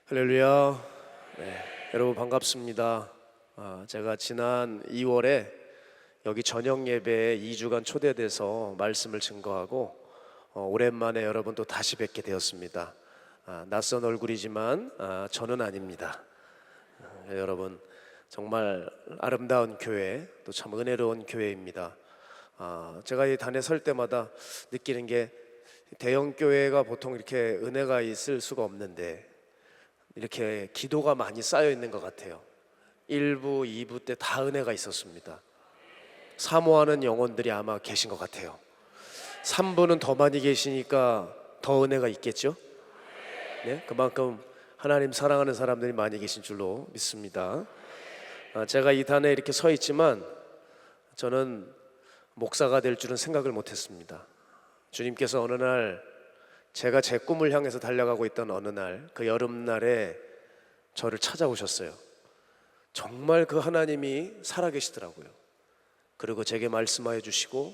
할렐루야. 여러분 반갑습니다. 제가 지난 2월에 여기 저녁 예배에 2주간 초대돼서 말씀을 증거하고 오랜만에 여러분 또 다시 뵙게 되었습니다. 낯선 얼굴이지만 저는 아닙니다. 여러분 정말 아름다운 교회, 또 참 은혜로운 교회입니다. 제가 이 단에 설 때마다 느끼는 게 대형 교회가 보통 이렇게 은혜가 있을 수가 없는데 이렇게 기도가 많이 쌓여 있는 것 같아요. 1부, 2부 때 다 은혜가 있었습니다. 사모하는 영혼들이 아마 계신 것 같아요. 3부는 더 많이 계시니까 더 은혜가 있겠죠? 네? 그만큼 하나님 사랑하는 사람들이 많이 계신 줄로 믿습니다. 제가 이 단에 이렇게 서 있지만 저는 목사가 될 줄은 생각을 못했습니다. 주님께서 어느 날 제가 제 꿈을 향해서 달려가고 있던 어느 날, 그 여름날에 저를 찾아오셨어요. 정말 그 하나님이 살아계시더라고요. 그리고 제게 말씀하여 주시고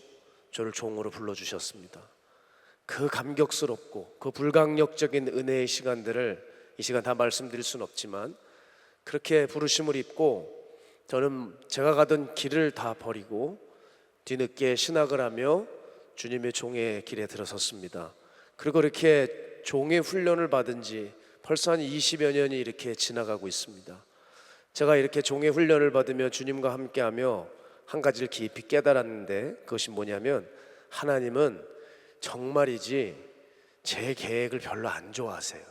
저를 종으로 불러주셨습니다. 그 감격스럽고 그 불강력적인 은혜의 시간들을 이 시간 다 말씀드릴 수는 없지만 그렇게 부르심을 입고 저는 제가 가던 길을 다 버리고 뒤늦게 신학을 하며 주님의 종의 길에 들어섰습니다. 그리고 이렇게 종의 훈련을 받은 지 벌써 한 20여 년이 이렇게 지나가고 있습니다. 제가 이렇게 종의 훈련을 받으며 주님과 함께하며 한 가지를 깊이 깨달았는데, 그것이 뭐냐면 하나님은 정말이지 제 계획을 별로 안 좋아하세요.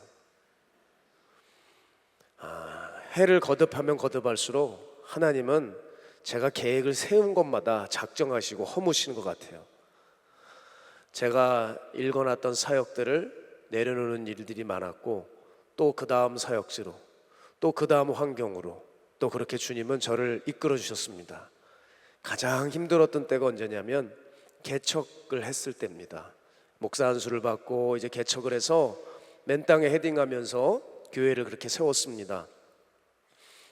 해를 거듭하면 거듭할수록 하나님은 제가 계획을 세운 것마다 작정하시고 허무시는 것 같아요. 제가 읽어놨던 사역들을 내려놓는 일들이 많았고, 또 그 다음 사역지로, 또 그 다음 환경으로, 또 그렇게 주님은 저를 이끌어 주셨습니다. 가장 힘들었던 때가 언제냐면 개척을 했을 때입니다. 목사 안수를 받고 이제 개척을 해서 맨 땅에 헤딩하면서 교회를 그렇게 세웠습니다.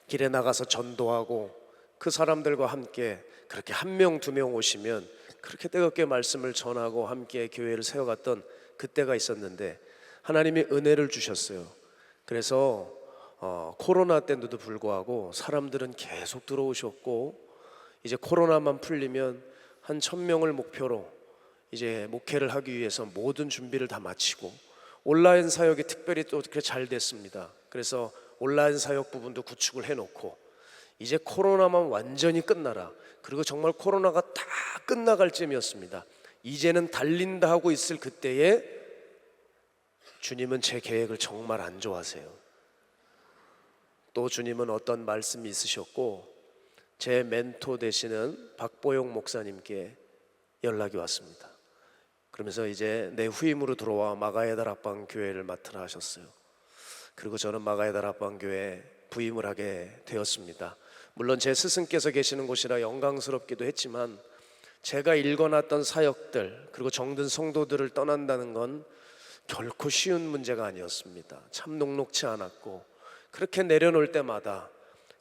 길에 나가서 전도하고 그 사람들과 함께 그렇게 한 명, 두 명 오시면 그렇게 뜨겁게 말씀을 전하고 함께 교회를 세워갔던 그때가 있었는데, 하나님이 은혜를 주셨어요. 그래서 코로나 때인데도 불구하고 사람들은 계속 들어오셨고, 이제 코로나만 풀리면 한 1,000명을 목표로 이제 목회를 하기 위해서 모든 준비를 다 마치고, 온라인 사역이 특별히 또 그렇게 잘 됐습니다. 그래서 온라인 사역 부분도 구축을 해놓고, 이제 코로나만 완전히 끝나라, 그리고 정말 코로나가 다 끝나갈 쯤이었습니다. 이제는 달린다 하고 있을 그때에 주님은 제 계획을 정말 안 좋아하세요. 또 주님은 어떤 말씀이 있으셨고, 제 멘토 되시는 박보용 목사님께 연락이 왔습니다. 그러면서 이제 내 후임으로 들어와 마가에달 앞방 교회를 맡으라 하셨어요. 그리고 저는 마가에달 앞방 교회에 부임을 하게 되었습니다. 물론 제 스승께서 계시는 곳이라 영광스럽기도 했지만, 제가 읽어놨던 사역들 그리고 정든 성도들을 떠난다는 건 결코 쉬운 문제가 아니었습니다. 참 녹록치 않았고, 그렇게 내려놓을 때마다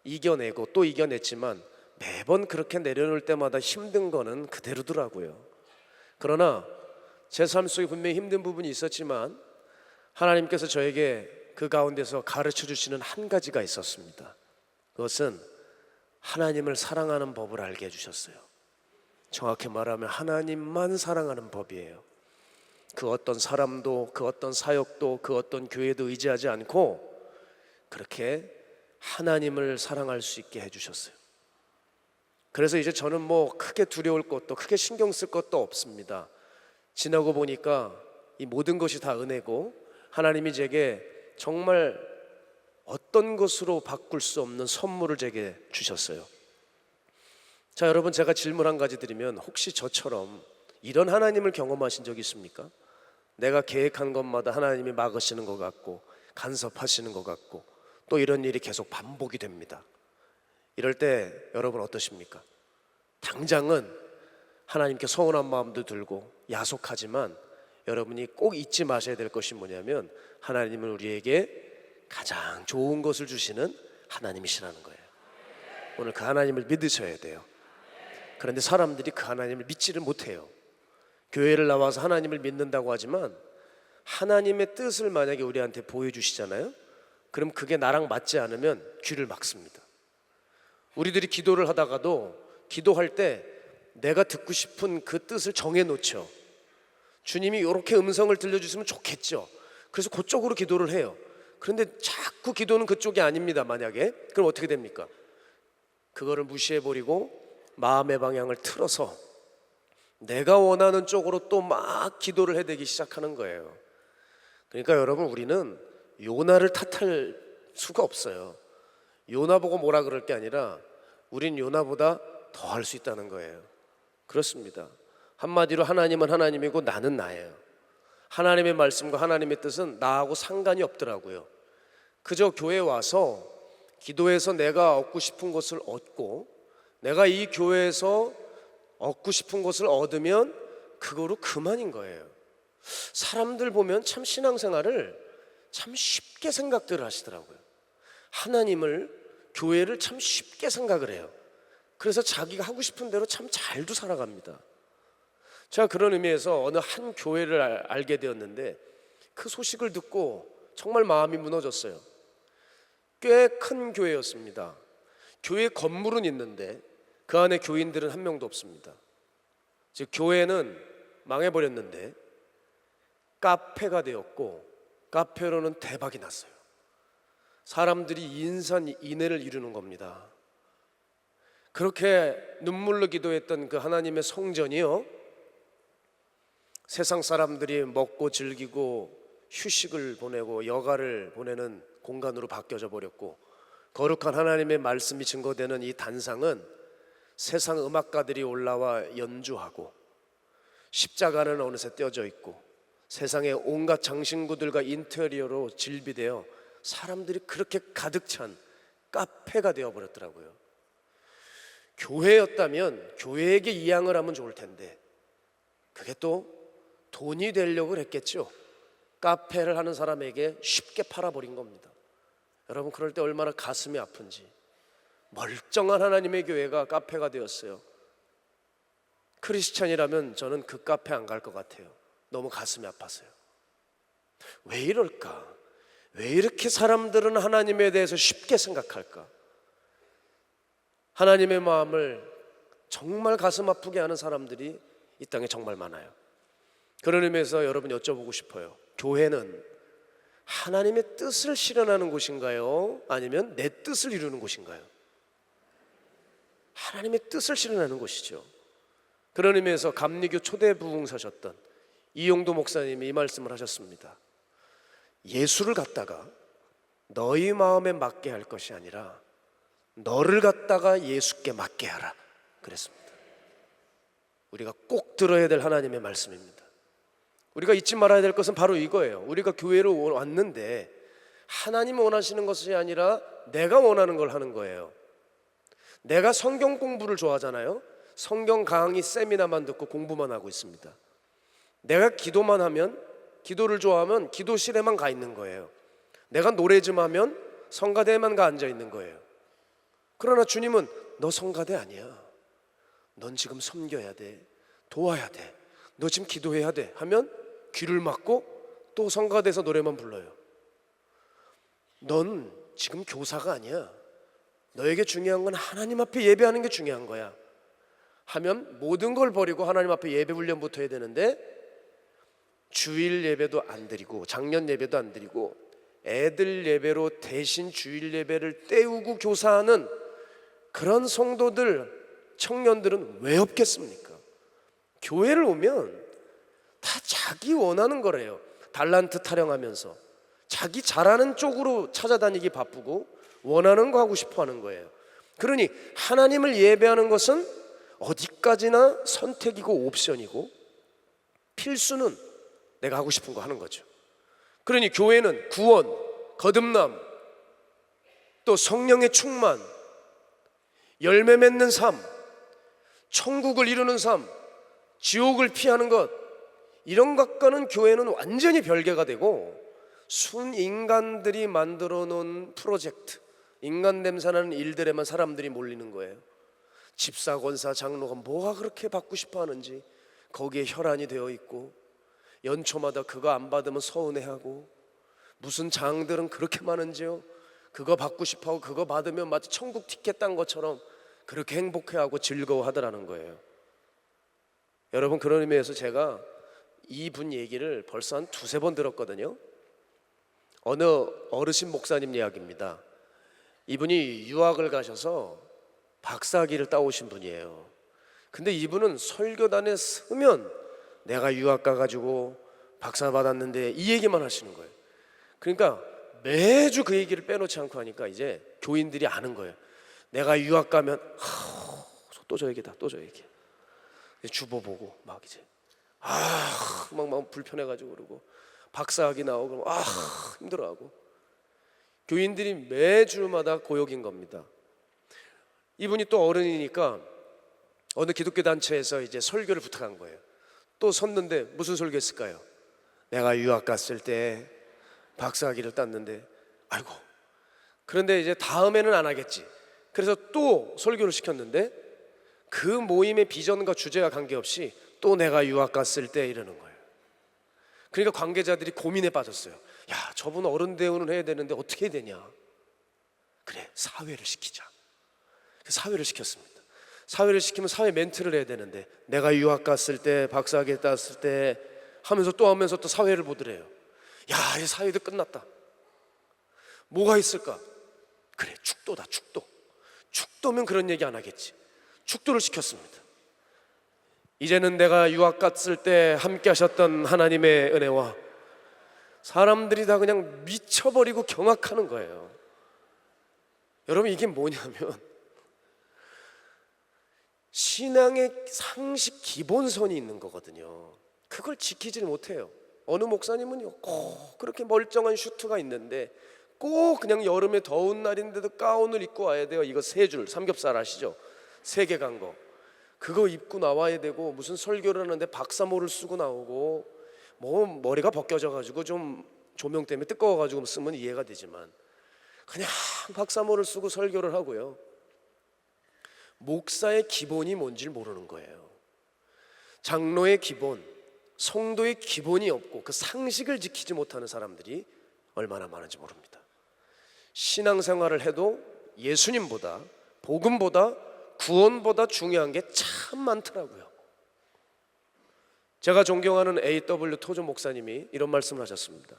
이겨내고 또 이겨냈지만 매번 그렇게 내려놓을 때마다 힘든 거는 그대로더라고요. 그러나 제 삶 속에 분명히 힘든 부분이 있었지만 하나님께서 저에게 그 가운데서 가르쳐 주시는 한 가지가 있었습니다. 그것은 하나님을 사랑하는 법을 알게 해주셨어요. 정확히 말하면 하나님만 사랑하는 법이에요. 그 어떤 사람도, 그 어떤 사역도, 그 어떤 교회도 의지하지 않고 그렇게 하나님을 사랑할 수 있게 해주셨어요. 그래서 이제 저는 뭐 크게 두려울 것도, 크게 신경 쓸 것도 없습니다. 지나고 보니까 이 모든 것이 다 은혜고, 하나님이 제게 정말 어떤 것으로 바꿀 수 없는 선물을 제게 주셨어요. 자, 여러분, 제가 질문 한 가지 드리면, 혹시 저처럼 이런 하나님을 경험하신 적이 있습니까? 내가 계획한 것마다 하나님이 막으시는 것 같고 간섭하시는 것 같고, 또 이런 일이 계속 반복이 됩니다. 이럴 때 여러분 어떠십니까? 당장은 하나님께 서운한 마음도 들고 야속하지만, 여러분이 꼭 잊지 마셔야 될 것이 뭐냐면, 하나님은 우리에게 가장 좋은 것을 주시는 하나님이시라는 거예요. 오늘 그 하나님을 믿으셔야 돼요. 그런데 사람들이 그 하나님을 믿지를 못해요. 교회를 나와서 하나님을 믿는다고 하지만 하나님의 뜻을 만약에 우리한테 보여주시잖아요. 그럼 그게 나랑 맞지 않으면 귀를 막습니다. 우리들이 기도를 하다가도 기도할 때 내가 듣고 싶은 그 뜻을 정해놓죠. 주님이 이렇게 음성을 들려주시면 좋겠죠. 그래서 그쪽으로 기도를 해요. 그런데 자꾸 기도는 그쪽이 아닙니다. 만약에 그럼 어떻게 됩니까? 그거를 무시해버리고 마음의 방향을 틀어서 내가 원하는 쪽으로 또 막 기도를 해대기 시작하는 거예요. 그러니까 여러분, 우리는 요나를 탓할 수가 없어요. 요나 보고 뭐라 그럴 게 아니라 우린 요나보다 더 할 수 있다는 거예요. 그렇습니다. 한마디로 하나님은 하나님이고 나는 나예요. 하나님의 말씀과 하나님의 뜻은 나하고 상관이 없더라고요. 그저 교회에 와서 기도해서 내가 얻고 싶은 것을 얻고 내가 이 교회에서 얻고 싶은 것을 얻으면 그거로 그만인 거예요. 사람들 보면 참 신앙생활을 참 쉽게 생각들을 하시더라고요. 하나님을, 교회를 참 쉽게 생각을 해요. 그래서 자기가 하고 싶은 대로 참 잘도 살아갑니다. 제가 그런 의미에서 어느 한 교회를 알게 되었는데 그 소식을 듣고 정말 마음이 무너졌어요. 꽤 큰 교회였습니다. 교회 건물은 있는데 그 안에 교인들은 한 명도 없습니다. 즉 교회는 망해버렸는데 카페가 되었고 카페로는 대박이 났어요. 사람들이 인산인해를 이루는 겁니다. 그렇게 눈물로 기도했던 그 하나님의 성전이요, 세상 사람들이 먹고 즐기고 휴식을 보내고 여가를 보내는 공간으로 바뀌어져 버렸고, 거룩한 하나님의 말씀이 증거되는 이 단상은 세상 음악가들이 올라와 연주하고 십자가는 어느새 떼어져 있고 세상의 온갖 장신구들과 인테리어로 질비되어 사람들이 그렇게 가득 찬 카페가 되어버렸더라고요. 교회였다면 교회에게 이양을 하면 좋을 텐데 그게 또 돈이 되려고 했겠죠. 카페를 하는 사람에게 쉽게 팔아버린 겁니다. 여러분, 그럴 때 얼마나 가슴이 아픈지. 멀쩡한 하나님의 교회가 카페가 되었어요. 크리스찬이라면 저는 그 카페 안 갈 것 같아요. 너무 가슴이 아팠어요. 왜 이럴까? 왜 이렇게 사람들은 하나님에 대해서 쉽게 생각할까? 하나님의 마음을 정말 가슴 아프게 하는 사람들이 이 땅에 정말 많아요. 그런 의미에서 여러분 여쭤보고 싶어요. 교회는 하나님의 뜻을 실현하는 곳인가요? 아니면 내 뜻을 이루는 곳인가요? 하나님의 뜻을 실현하는 곳이죠. 그런 의미에서 감리교 초대 부흥사셨던 이용도 목사님이 이 말씀을 하셨습니다. 예수를 갖다가 너희 마음에 맞게 할 것이 아니라 너를 갖다가 예수께 맞게 하라 그랬습니다. 우리가 꼭 들어야 될 하나님의 말씀입니다. 우리가 잊지 말아야 될 것은 바로 이거예요. 우리가 교회로 왔는데 하나님 원하시는 것이 아니라 내가 원하는 걸 하는 거예요. 내가 성경 공부를 좋아하잖아요. 성경 강의 세미나만 듣고 공부만 하고 있습니다. 내가 기도만 하면, 기도를 좋아하면 기도실에만 가 있는 거예요. 내가 노래 좀 하면 성가대에만 가 앉아 있는 거예요. 그러나 주님은 너 성가대 아니야. 넌 지금 섬겨야 돼. 도와야 돼. 너 지금 기도해야 돼 하면 귀를 막고 또 성가대에서 노래만 불러요. 넌 지금 교사가 아니야. 너에게 중요한 건 하나님 앞에 예배하는 게 중요한 거야 하면 모든 걸 버리고 하나님 앞에 예배 훈련부터 해야 되는데 주일 예배도 안 드리고 작년 예배도 안 드리고 애들 예배로 대신 주일 예배를 때우고 교사하는 그런 성도들, 청년들은 왜 없겠습니까? 교회를 오면 다 자기 원하는 거래요. 달란트 타령하면서 자기 잘하는 쪽으로 찾아다니기 바쁘고 원하는 거 하고 싶어 하는 거예요. 그러니 하나님을 예배하는 것은 어디까지나 선택이고 옵션이고 필수는 내가 하고 싶은 거 하는 거죠. 그러니 교회는 구원, 거듭남, 또 성령의 충만, 열매 맺는 삶, 천국을 이루는 삶, 지옥을 피하는 것, 이런 것과는 교회는 완전히 별개가 되고 순인간들이 만들어 놓은 프로젝트, 인간 냄새나는 일들에만 사람들이 몰리는 거예요. 집사, 권사, 장로가 뭐가 그렇게 받고 싶어 하는지 거기에 혈안이 되어 있고 연초마다 그거 안 받으면 서운해하고 무슨 장들은 그렇게 많은지요. 그거 받고 싶어하고 그거 받으면 마치 천국 티켓 딴 것처럼 그렇게 행복해하고 즐거워하더라는 거예요. 여러분, 그런 의미에서 제가 이분 얘기를 벌써 한 두세 번 들었거든요. 어느 어르신 목사님 이야기입니다. 이분이 유학을 가셔서 박사학위를 따오신 분이에요. 근데 이분은 설교단에 서면 내가 유학 가가지고 박사 받았는데 이 얘기만 하시는 거예요. 그러니까 매주 그 얘기를 빼놓지 않고 하니까 이제 교인들이 아는 거예요. 내가 유학 가면 또 저 얘기다, 또 저 얘기. 주보 보고 막 이제 막 불편해가지고 그러고 박사학위 나오고 힘들어하고 교인들이 매주마다 고역인 겁니다. 이분이 또 어른이니까 어느 기독교 단체에서 이제 설교를 부탁한 거예요. 또 섰는데 무슨 설교했을까요? 내가 유학 갔을 때 박사학위를 땄는데 아이고. 그런데 이제 다음에는 안 하겠지. 그래서 또 설교를 시켰는데 그 모임의 비전과 주제와 관계없이 또 내가 유학 갔을 때 이러는 거예요. 그러니까 관계자들이 고민에 빠졌어요. 야, 저분 어른 대우는 해야 되는데 어떻게 해야 되냐. 그래, 사회를 시키자. 사회를 시켰습니다. 사회를 시키면 사회 멘트를 해야 되는데 내가 유학 갔을 때 박사학위 땄을 때 하면서 또 사회를 보더래요. 야, 이 사회도 끝났다. 뭐가 있을까? 그래, 축도다. 축도면 그런 얘기 안 하겠지. 축도를 시켰습니다. 이제는 내가 유학 갔을 때 함께 하셨던 하나님의 은혜와 사람들이 다 그냥 미쳐버리고 경악하는 거예요. 여러분, 이게 뭐냐면 신앙의 상식 기본선이 있는 거거든요. 그걸 지키질 못해요. 어느 목사님은요, 꼭 그렇게 멀쩡한 슈트가 있는데 꼭 그냥 여름에 더운 날인데도 가운을 입고 와야 돼요. 이거 3줄 삼겹살 아시죠? 3개 간 거 그거 입고 나와야 되고, 무슨 설교를 하는데 박사모를 쓰고 나오고, 뭐 머리가 벗겨져 가지고 좀 조명 때문에 뜨거워 가지고 쓰면 이해가 되지만 그냥 박사모를 쓰고 설교를 하고요. 목사의 기본이 뭔지를 모르는 거예요. 장로의 기본, 성도의 기본이 없고 그 상식을 지키지 못하는 사람들이 얼마나 많은지 모릅니다. 신앙생활을 해도 예수님보다, 복음보다, 구원보다 중요한 게 참 많더라고요. 제가 존경하는 A.W. 토조 목사님이 이런 말씀을 하셨습니다.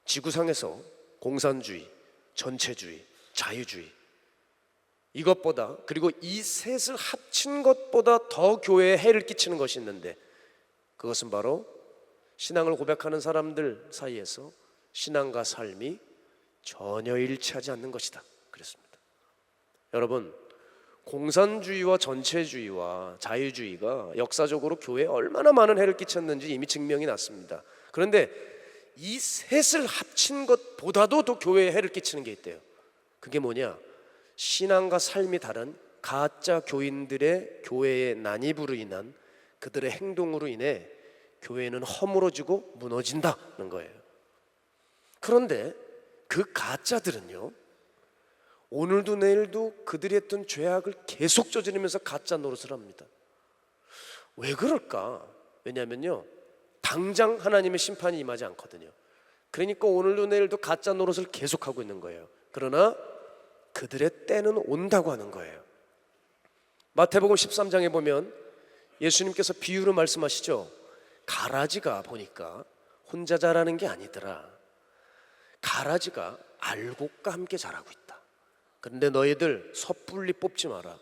지구상에서 공산주의, 전체주의, 자유주의, 이것보다, 그리고 이 셋을 합친 것보다 더 교회에 해를 끼치는 것이 있는데 그것은 바로 신앙을 고백하는 사람들 사이에서 신앙과 삶이 전혀 일치하지 않는 것이다 그랬습니다. 여러분, 공산주의와 전체주의와 자유주의가 역사적으로 교회에 얼마나 많은 해를 끼쳤는지 이미 증명이 났습니다. 그런데 이 셋을 합친 것보다도 더 교회에 해를 끼치는 게 있대요. 그게 뭐냐? 신앙과 삶이 다른 가짜 교인들의 교회의 난입으로 인한 그들의 행동으로 인해 교회는 허물어지고 무너진다는 거예요. 그런데 그 가짜들은요, 오늘도 내일도 그들이 했던 죄악을 계속 저지르면서 가짜 노릇을 합니다. 왜 그럴까? 왜냐하면요, 당장 하나님의 심판이 임하지 않거든요. 그러니까 오늘도 내일도 가짜 노릇을 계속하고 있는 거예요. 그러나 그들의 때는 온다고 하는 거예요. 마태복음 13장에 보면 예수님께서 비유로 말씀하시죠. 가라지가 보니까 혼자 자라는 게 아니더라. 가라지가 알곡과 함께 자라고 있다. 그런데 너희들 섣불리 뽑지 마라.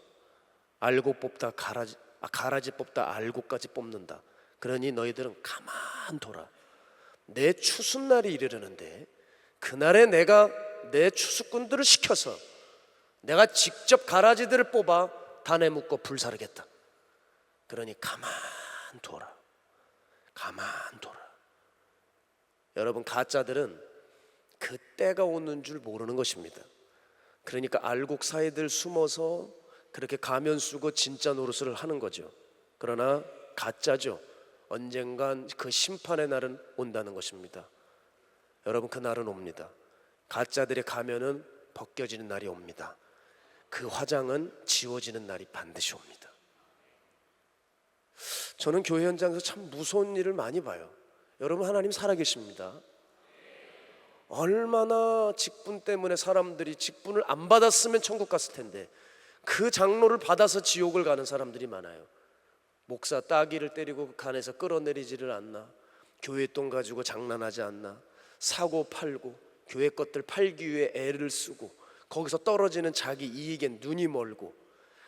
알곡 뽑다 가라지 뽑다 알곡까지 뽑는다. 그러니 너희들은 가만 둬라. 내 추수날이 이르려는데 그날에 내가 내 추수꾼들을 시켜서 내가 직접 가라지들을 뽑아 단에 묶어 불사르겠다. 그러니 가만 둬라. 가만 둬라. 여러분, 가짜들은 그 때가 오는 줄 모르는 것입니다. 그러니까 알곡 사이들 숨어서 그렇게 가면 쓰고 진짜 노릇을 하는 거죠. 그러나 가짜죠. 언젠간 그 심판의 날은 온다는 것입니다. 여러분, 그 날은 옵니다. 가짜들의 가면은 벗겨지는 날이 옵니다. 그 화장은 지워지는 날이 반드시 옵니다. 저는 교회 현장에서 참 무서운 일을 많이 봐요. 여러분, 하나님 살아계십니다. 얼마나 직분 때문에 사람들이 직분을 안 받았으면 천국 갔을 텐데 그 장로를 받아서 지옥을 가는 사람들이 많아요. 목사 따귀를 때리고 간에서 끌어내리지를 않나, 교회 돈 가지고 장난하지 않나, 사고 팔고 교회 것들 팔기 위해 애를 쓰고 거기서 떨어지는 자기 이익엔 눈이 멀고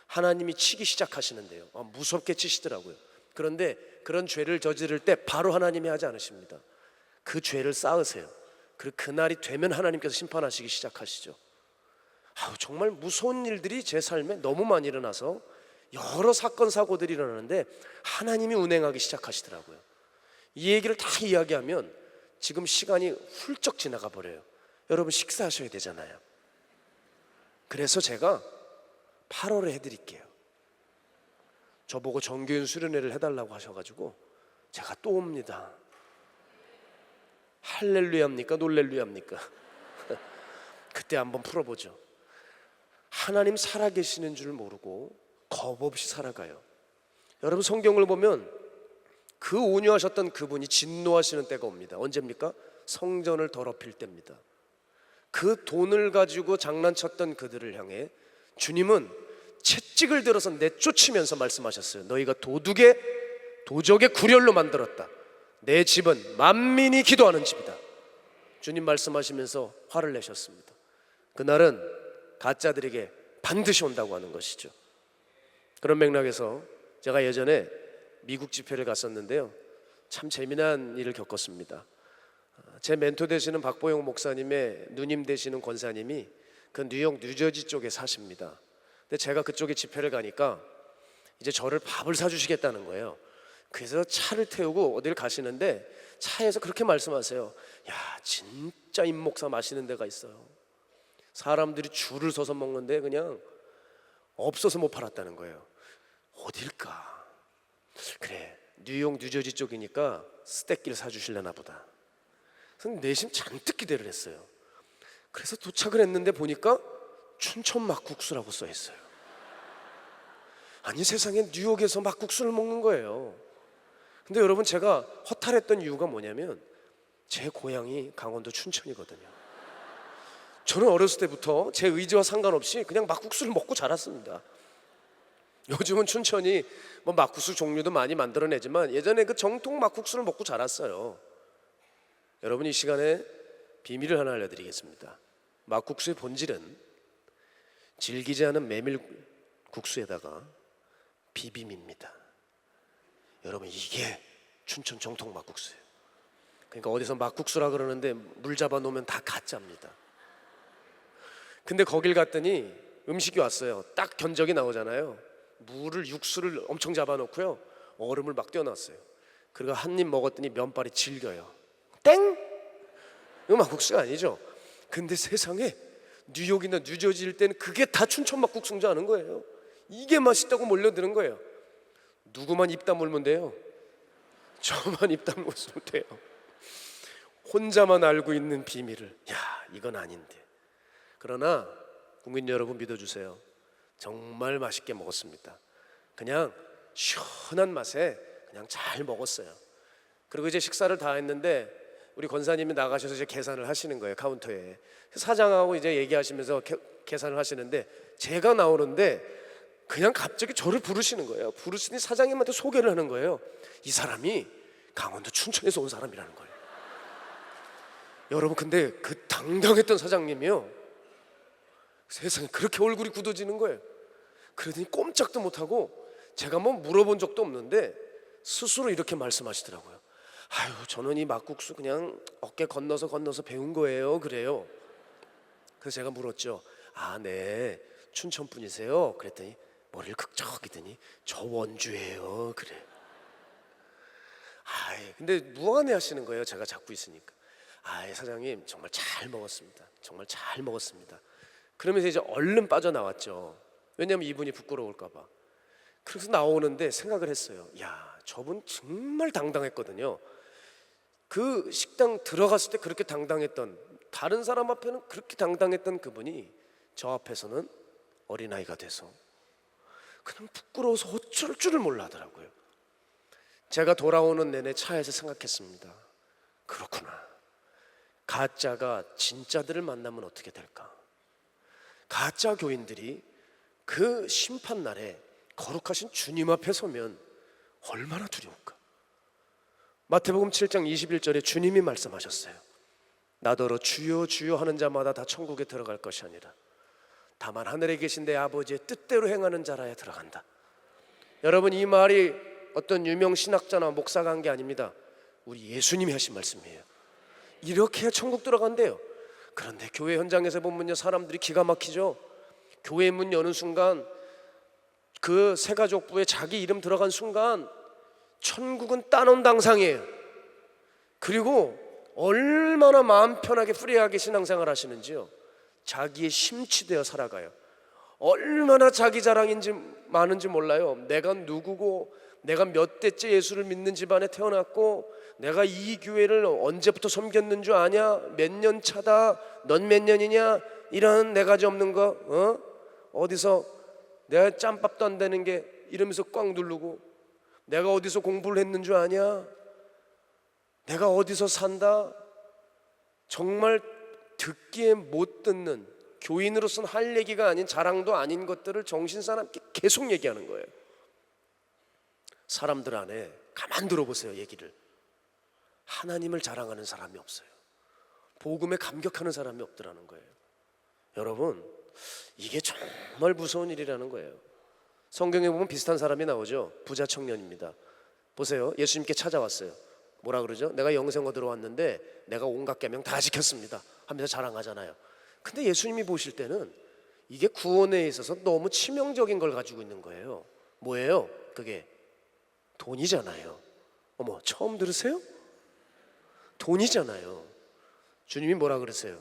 하나님이 치기 시작하시는데요. 무섭게 치시더라고요. 그런데 그런 죄를 저지를 때 바로 하나님이 하지 않으십니다. 그 죄를 쌓으세요. 그리고 그날이 되면 하나님께서 심판하시기 시작하시죠. 정말 무서운 일들이 제 삶에 너무 많이 일어나서 여러 사건 사고들이 일어나는데 하나님이 운행하기 시작하시더라고요. 이 얘기를 다 이야기하면 지금 시간이 훌쩍 지나가 버려요. 여러분 식사하셔야 되잖아요. 그래서 제가 8월에 해드릴게요. 저보고 정교인 수련회를 해달라고 하셔가지고 제가 또 옵니다. 할렐루야입니까? 놀렐루야입니까? 그때 한번 풀어보죠. 하나님 살아계시는 줄 모르고 겁 없이 살아가요. 여러분 성경을 보면 그 온유하셨던 그분이 진노하시는 때가 옵니다. 언제입니까? 성전을 더럽힐 때입니다. 그 돈을 가지고 장난쳤던 그들을 향해 주님은 채찍을 들어서 내쫓으면서 말씀하셨어요. 너희가 도적의 구렬로 만들었다. 내 집은 만민이 기도하는 집이다. 주님 말씀하시면서 화를 내셨습니다. 그날은 가짜들에게 반드시 온다고 하는 것이죠. 그런 맥락에서 제가 예전에 미국 집회를 갔었는데요, 참 재미난 일을 겪었습니다. 제 멘토 되시는 박보영 목사님의 누님 되시는 권사님이 그 뉴욕 뉴저지 쪽에 사십니다. 근데 제가 그쪽에 집회를 가니까 이제 저를 밥을 사주시겠다는 거예요. 그래서 차를 태우고 어딜 가시는데 차에서 그렇게 말씀하세요. 야, 진짜 임 목사 마시는 데가 있어요. 사람들이 줄을 서서 먹는데 그냥 없어서 못 팔았다는 거예요. 어딜까? 그래, 뉴욕 뉴저지 쪽이니까 스테이크를 사주실려나 보다. 그래서 내심 잔뜩 기대를 했어요. 그래서 도착을 했는데 보니까 춘천 막국수라고 써 있어요. 아니 세상에 뉴욕에서 막국수를 먹는 거예요. 근데 여러분 제가 허탈했던 이유가 뭐냐면 제 고향이 강원도 춘천이거든요. 저는 어렸을 때부터 제 의지와 상관없이 그냥 막국수를 먹고 자랐습니다. 요즘은 춘천이 뭐 막국수 종류도 많이 만들어내지만 예전에 그 정통 막국수를 먹고 자랐어요. 여러분 이 시간에 비밀을 하나 알려드리겠습니다. 막국수의 본질은 질기지 않은 메밀국수에다가 비빔입니다. 여러분 이게 춘천 정통 막국수예요. 그러니까 어디서 막국수라 그러는데 물 잡아 놓으면 다 가짜입니다. 근데 거길 갔더니 음식이 왔어요. 딱 견적이 나오잖아요. 물을 육수를 엄청 잡아 놓고요, 얼음을 막 띄워놨어요. 그리고 한 입 먹었더니 면발이 질겨요. 땡! 이거 막국수가 아니죠. 근데 세상에 뉴욕이나 뉴저지일 때는 그게 다 춘천 막국수인 줄 아는 거예요. 이게 맛있다고 몰려드는 거예요. 누구만 입 다물면 돼요? 저만 입 다물면 돼요. 혼자만 알고 있는 비밀을. 야, 이건 아닌데. 그러나 국민 여러분 믿어주세요. 정말 맛있게 먹었습니다. 그냥 시원한 맛에 그냥 잘 먹었어요. 그리고 이제 식사를 다 했는데 우리 권사님이 나가셔서 이제 계산을 하시는 거예요, 카운터에. 사장하고 이제 얘기하시면서 계산을 하시는데 제가 나오는데 그냥 갑자기 저를 부르시는 거예요. 부르시니 사장님한테 소개를 하는 거예요. 이 사람이 강원도 춘천에서 온 사람이라는 거예요. 여러분 근데 그 당당했던 사장님이요, 세상에 그렇게 얼굴이 굳어지는 거예요. 그러더니 꼼짝도 못하고 제가 뭐 물어본 적도 없는데 스스로 이렇게 말씀하시더라고요. 아유, 저는 이 막국수 그냥 어깨 건너서 배운 거예요. 그래요. 그래서 제가 물었죠. 아, 네, 춘천 분이세요? 그랬더니 머리를 극적이더니 저 원주예요. 그래. 근데 무안해 하시는 거예요. 제가 잡고 있으니까. 사장님 정말 잘 먹었습니다. 정말 잘 먹었습니다. 그러면서 이제 얼른 빠져나왔죠. 왜냐하면 이분이 부끄러울까 봐. 그래서 나오는데 생각을 했어요. 야, 저분 정말 당당했거든요. 그 식당 들어갔을 때 그렇게 당당했던, 다른 사람 앞에는 그렇게 당당했던 그분이 저 앞에서는 어린아이가 돼서 그냥 부끄러워서 어쩔 줄을 몰라 하더라고요. 제가 돌아오는 내내 차에서 생각했습니다. 그렇구나, 가짜가 진짜들을 만나면 어떻게 될까? 가짜 교인들이 그 심판날에 거룩하신 주님 앞에 서면 얼마나 두려울까? 마태복음 7장 21절에 주님이 말씀하셨어요. 나더러 주여 주여 하는 자마다 다 천국에 들어갈 것이 아니라 다만 하늘에 계신 내 아버지의 뜻대로 행하는 자라야 들어간다. 여러분, 이 말이 어떤 유명 신학자나 목사가 한 게 아닙니다. 우리 예수님이 하신 말씀이에요. 이렇게 해야 천국 들어간대요. 그런데 교회 현장에서 보면요, 사람들이 기가 막히죠. 교회 문 여는 순간, 그 새가족부에 자기 이름 들어간 순간 천국은 따놓은 당상이에요. 그리고 얼마나 마음 편하게 프리하게 신앙생활 하시는지요. 자기의 심취되어 살아가요. 얼마나 자기 자랑인지 많은지 몰라요. 내가 누구고, 내가 몇 대째 예수를 믿는 집안에 태어났고, 내가 이 교회를 언제부터 섬겼는 줄 아냐? 몇 년 차다? 넌 몇 년이냐? 이런 네 가지 없는 거, 어디서 내가 짬밥도 안 되는 게 이러면서 꽉 누르고, 내가 어디서 공부를 했는 줄 아냐? 내가 어디서 산다? 정말 듣기에 못 듣는, 교인으로서는 할 얘기가 아닌, 자랑도 아닌 것들을 정신사납게 계속 얘기하는 거예요. 사람들 안에 가만 들어보세요. 얘기를 하나님을 자랑하는 사람이 없어요. 복음에 감격하는 사람이 없더라는 거예요. 여러분, 이게 정말 무서운 일이라는 거예요. 성경에 보면 비슷한 사람이 나오죠. 부자 청년입니다. 보세요. 예수님께 찾아왔어요. 뭐라 그러죠? 내가 영생 얻으러 왔는데 내가 온갖 계명 다 지켰습니다 하면서 자랑하잖아요. 근데 예수님이 보실 때는 이게 구원에 있어서 너무 치명적인 걸 가지고 있는 거예요. 뭐예요? 그게 돈이잖아요. 어머, 처음 들으세요? 돈이잖아요. 주님이 뭐라 그러세요?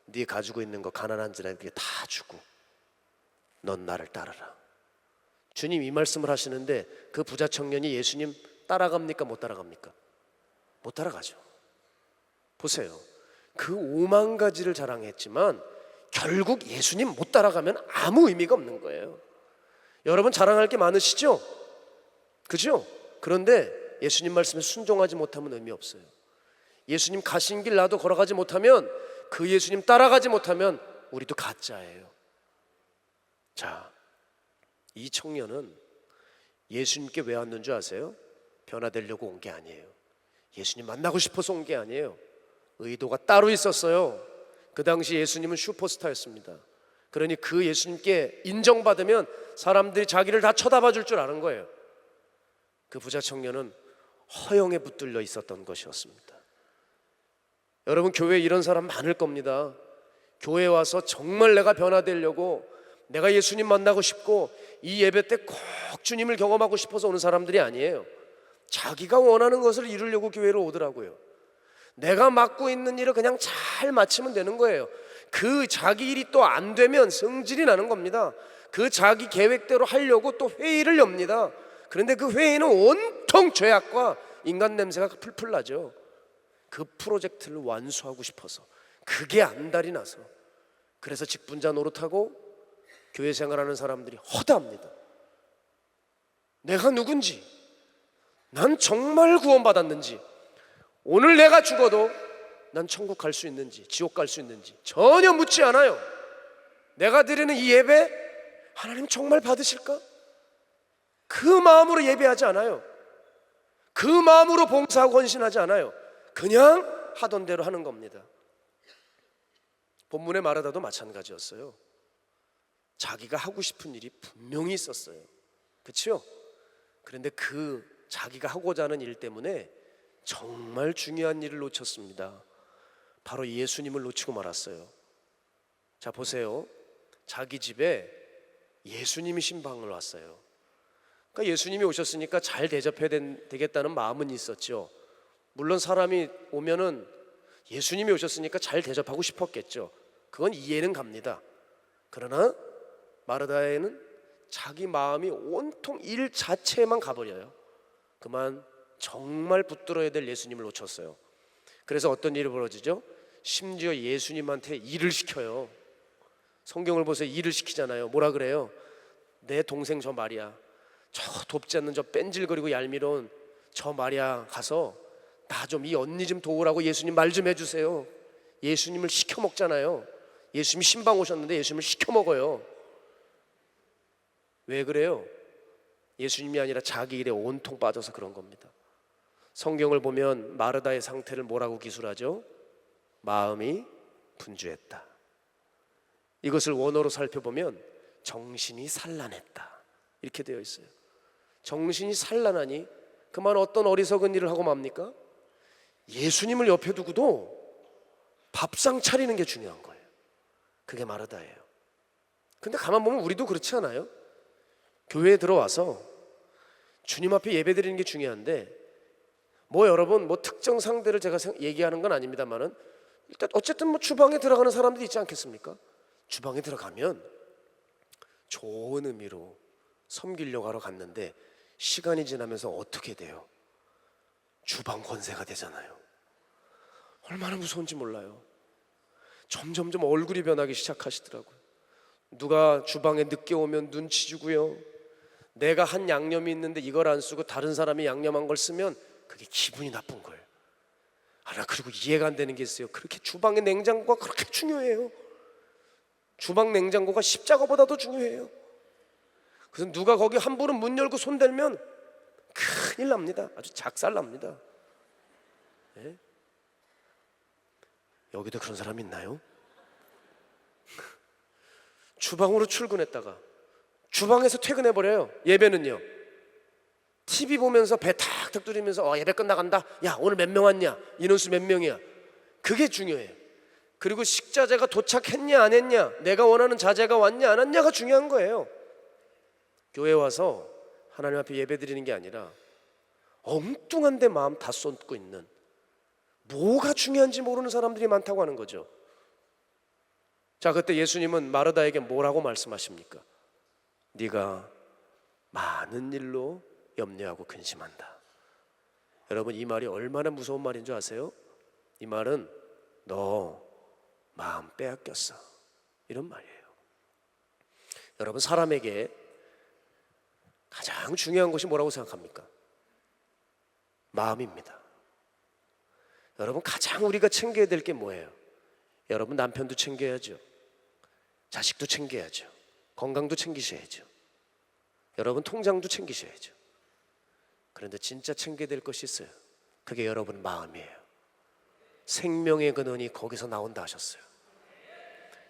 네 가지고 있는 거 가난한 자에게 다 주고 넌 나를 따르라. 주님 이 말씀을 하시는데 그 부자 청년이 예수님 따라갑니까? 못 따라갑니까? 못 따라가죠. 보세요. 그 5만 가지를 자랑했지만 결국 예수님 못 따라가면 아무 의미가 없는 거예요. 여러분, 자랑할 게 많으시죠? 그죠? 그런데 예수님 말씀에 순종하지 못하면 의미 없어요. 예수님 가신 길 나도 걸어가지 못하면, 그 예수님 따라가지 못하면 우리도 가짜예요. 자, 이 청년은 예수님께 왜 왔는 줄 아세요? 변화되려고 온 게 아니에요. 예수님 만나고 싶어서 온 게 아니에요. 의도가 따로 있었어요. 그 당시 예수님은 슈퍼스타였습니다. 그러니 그 예수님께 인정받으면 사람들이 자기를 다 쳐다봐 줄 줄 아는 거예요. 그 부자 청년은 허영에 붙들려 있었던 것이었습니다. 여러분, 교회에 이런 사람 많을 겁니다. 교회에 와서 정말 내가 변화되려고, 내가 예수님 만나고 싶고, 이 예배 때 꼭 주님을 경험하고 싶어서 오는 사람들이 아니에요. 자기가 원하는 것을 이루려고 교회로 오더라고요. 내가 맡고 있는 일을 그냥 잘 마치면 되는 거예요. 그 자기 일이 또 안 되면 성질이 나는 겁니다. 그 자기 계획대로 하려고 또 회의를 엽니다. 그런데 그 회의는 온통 죄악과 인간 냄새가 풀풀 나죠. 그 프로젝트를 완수하고 싶어서, 그게 안달이 나서, 그래서 직분자 노릇하고 교회 생활하는 사람들이 허다합니다. 내가 누군지, 난 정말 구원받았는지, 오늘 내가 죽어도 난 천국 갈 수 있는지 지옥 갈 수 있는지 전혀 묻지 않아요. 내가 드리는 이 예배 하나님 정말 받으실까? 그 마음으로 예배하지 않아요. 그 마음으로 봉사하고 헌신하지 않아요. 그냥 하던 대로 하는 겁니다. 본문의 마르다도 마찬가지였어요. 자기가 하고 싶은 일이 분명히 있었어요. 그렇죠? 그런데 그 자기가 하고자 하는 일 때문에 정말 중요한 일을 놓쳤습니다. 바로 예수님을 놓치고 말았어요. 자, 보세요. 자기 집에 예수님이 신방을 왔어요. 그러니까 예수님이 오셨으니까 잘 대접해야 되겠다는 마음은 있었죠. 물론 사람이 오면은 예수님이 오셨으니까 잘 대접하고 싶었겠죠. 그건 이해는 갑니다. 그러나 마르다에는 자기 마음이 온통 일 자체에만 가버려요. 그만 정말 붙들어야 될 예수님을 놓쳤어요. 그래서 어떤 일이 벌어지죠? 심지어 예수님한테 일을 시켜요. 성경을 보세요. 일을 시키잖아요. 뭐라 그래요? 내 동생 저 말이야, 저 돕지 않는 저 뺀질거리고 얄미로운 저 말이야, 가서 나 좀, 이 언니 좀 도우라고 예수님 말 좀 해주세요. 예수님을 시켜 먹잖아요. 예수님이 신방 오셨는데 예수님을 시켜 먹어요. 왜 그래요? 예수님이 아니라 자기 일에 온통 빠져서 그런 겁니다. 성경을 보면 마르다의 상태를 뭐라고 기술하죠? 마음이 분주했다. 이것을 원어로 살펴보면 정신이 산란했다, 이렇게 되어 있어요. 정신이 산란하니 그만 어떤 어리석은 일을 하고 맙니까? 예수님을 옆에 두고도 밥상 차리는 게 중요한 거예요. 그게 마르다예요. 근데 가만 보면 우리도 그렇지 않아요? 교회에 들어와서 주님 앞에 예배 드리는 게 중요한데, 여러분 특정 상대를 제가 얘기하는 건 아닙니다만은 일단 어쨌든 주방에 들어가는 사람들이 있지 않겠습니까? 주방에 들어가면 좋은 의미로 섬기려고 하러 갔는데 시간이 지나면서 어떻게 돼요? 주방 권세가 되잖아요. 얼마나 무서운지 몰라요. 점점점 얼굴이 변하기 시작하시더라고요. 누가 주방에 늦게 오면 눈치 주고요. 내가 한 양념이 있는데 이걸 안 쓰고 다른 사람이 양념한 걸 쓰면 그게 기분이 나쁜 거예요. 나 그리고 이해가 안 되는 게 있어요. 그렇게 주방의 냉장고가 그렇게 중요해요. 주방 냉장고가 십자가보다도 중요해요. 그래서 누가 거기 함부로 문 열고 손댈면 큰일 납니다. 아주 작살 납니다. 네? 여기도 그런 사람 있나요? 주방으로 출근했다가 주방에서 퇴근해버려요. 예배는요, TV 보면서 배 탁탁 두리면서 예배 끝나간다, 야 오늘 몇 명 왔냐, 인원수 몇 명이야, 그게 중요해요. 그리고 식자재가 도착했냐 안 했냐, 내가 원하는 자재가 왔냐 안 왔냐가 중요한 거예요. 교회 와서 하나님 앞에 예배 드리는 게 아니라 엉뚱한 데 마음 다 쏟고 있는, 뭐가 중요한지 모르는 사람들이 많다고 하는 거죠. 자, 그때 예수님은 마르다에게 뭐라고 말씀하십니까? 네가 많은 일로 염려하고 근심한다. 여러분, 이 말이 얼마나 무서운 말인 줄 아세요? 이 말은 너 마음 빼앗겼어, 이런 말이에요. 여러분, 사람에게 가장 중요한 것이 뭐라고 생각합니까? 마음입니다. 여러분, 가장 우리가 챙겨야 될 게 뭐예요? 여러분, 남편도 챙겨야죠. 자식도 챙겨야죠. 건강도 챙기셔야죠. 여러분, 통장도 챙기셔야죠. 그런데 진짜 챙겨야 될 것이 있어요. 그게 여러분 마음이에요. 생명의 근원이 거기서 나온다 하셨어요.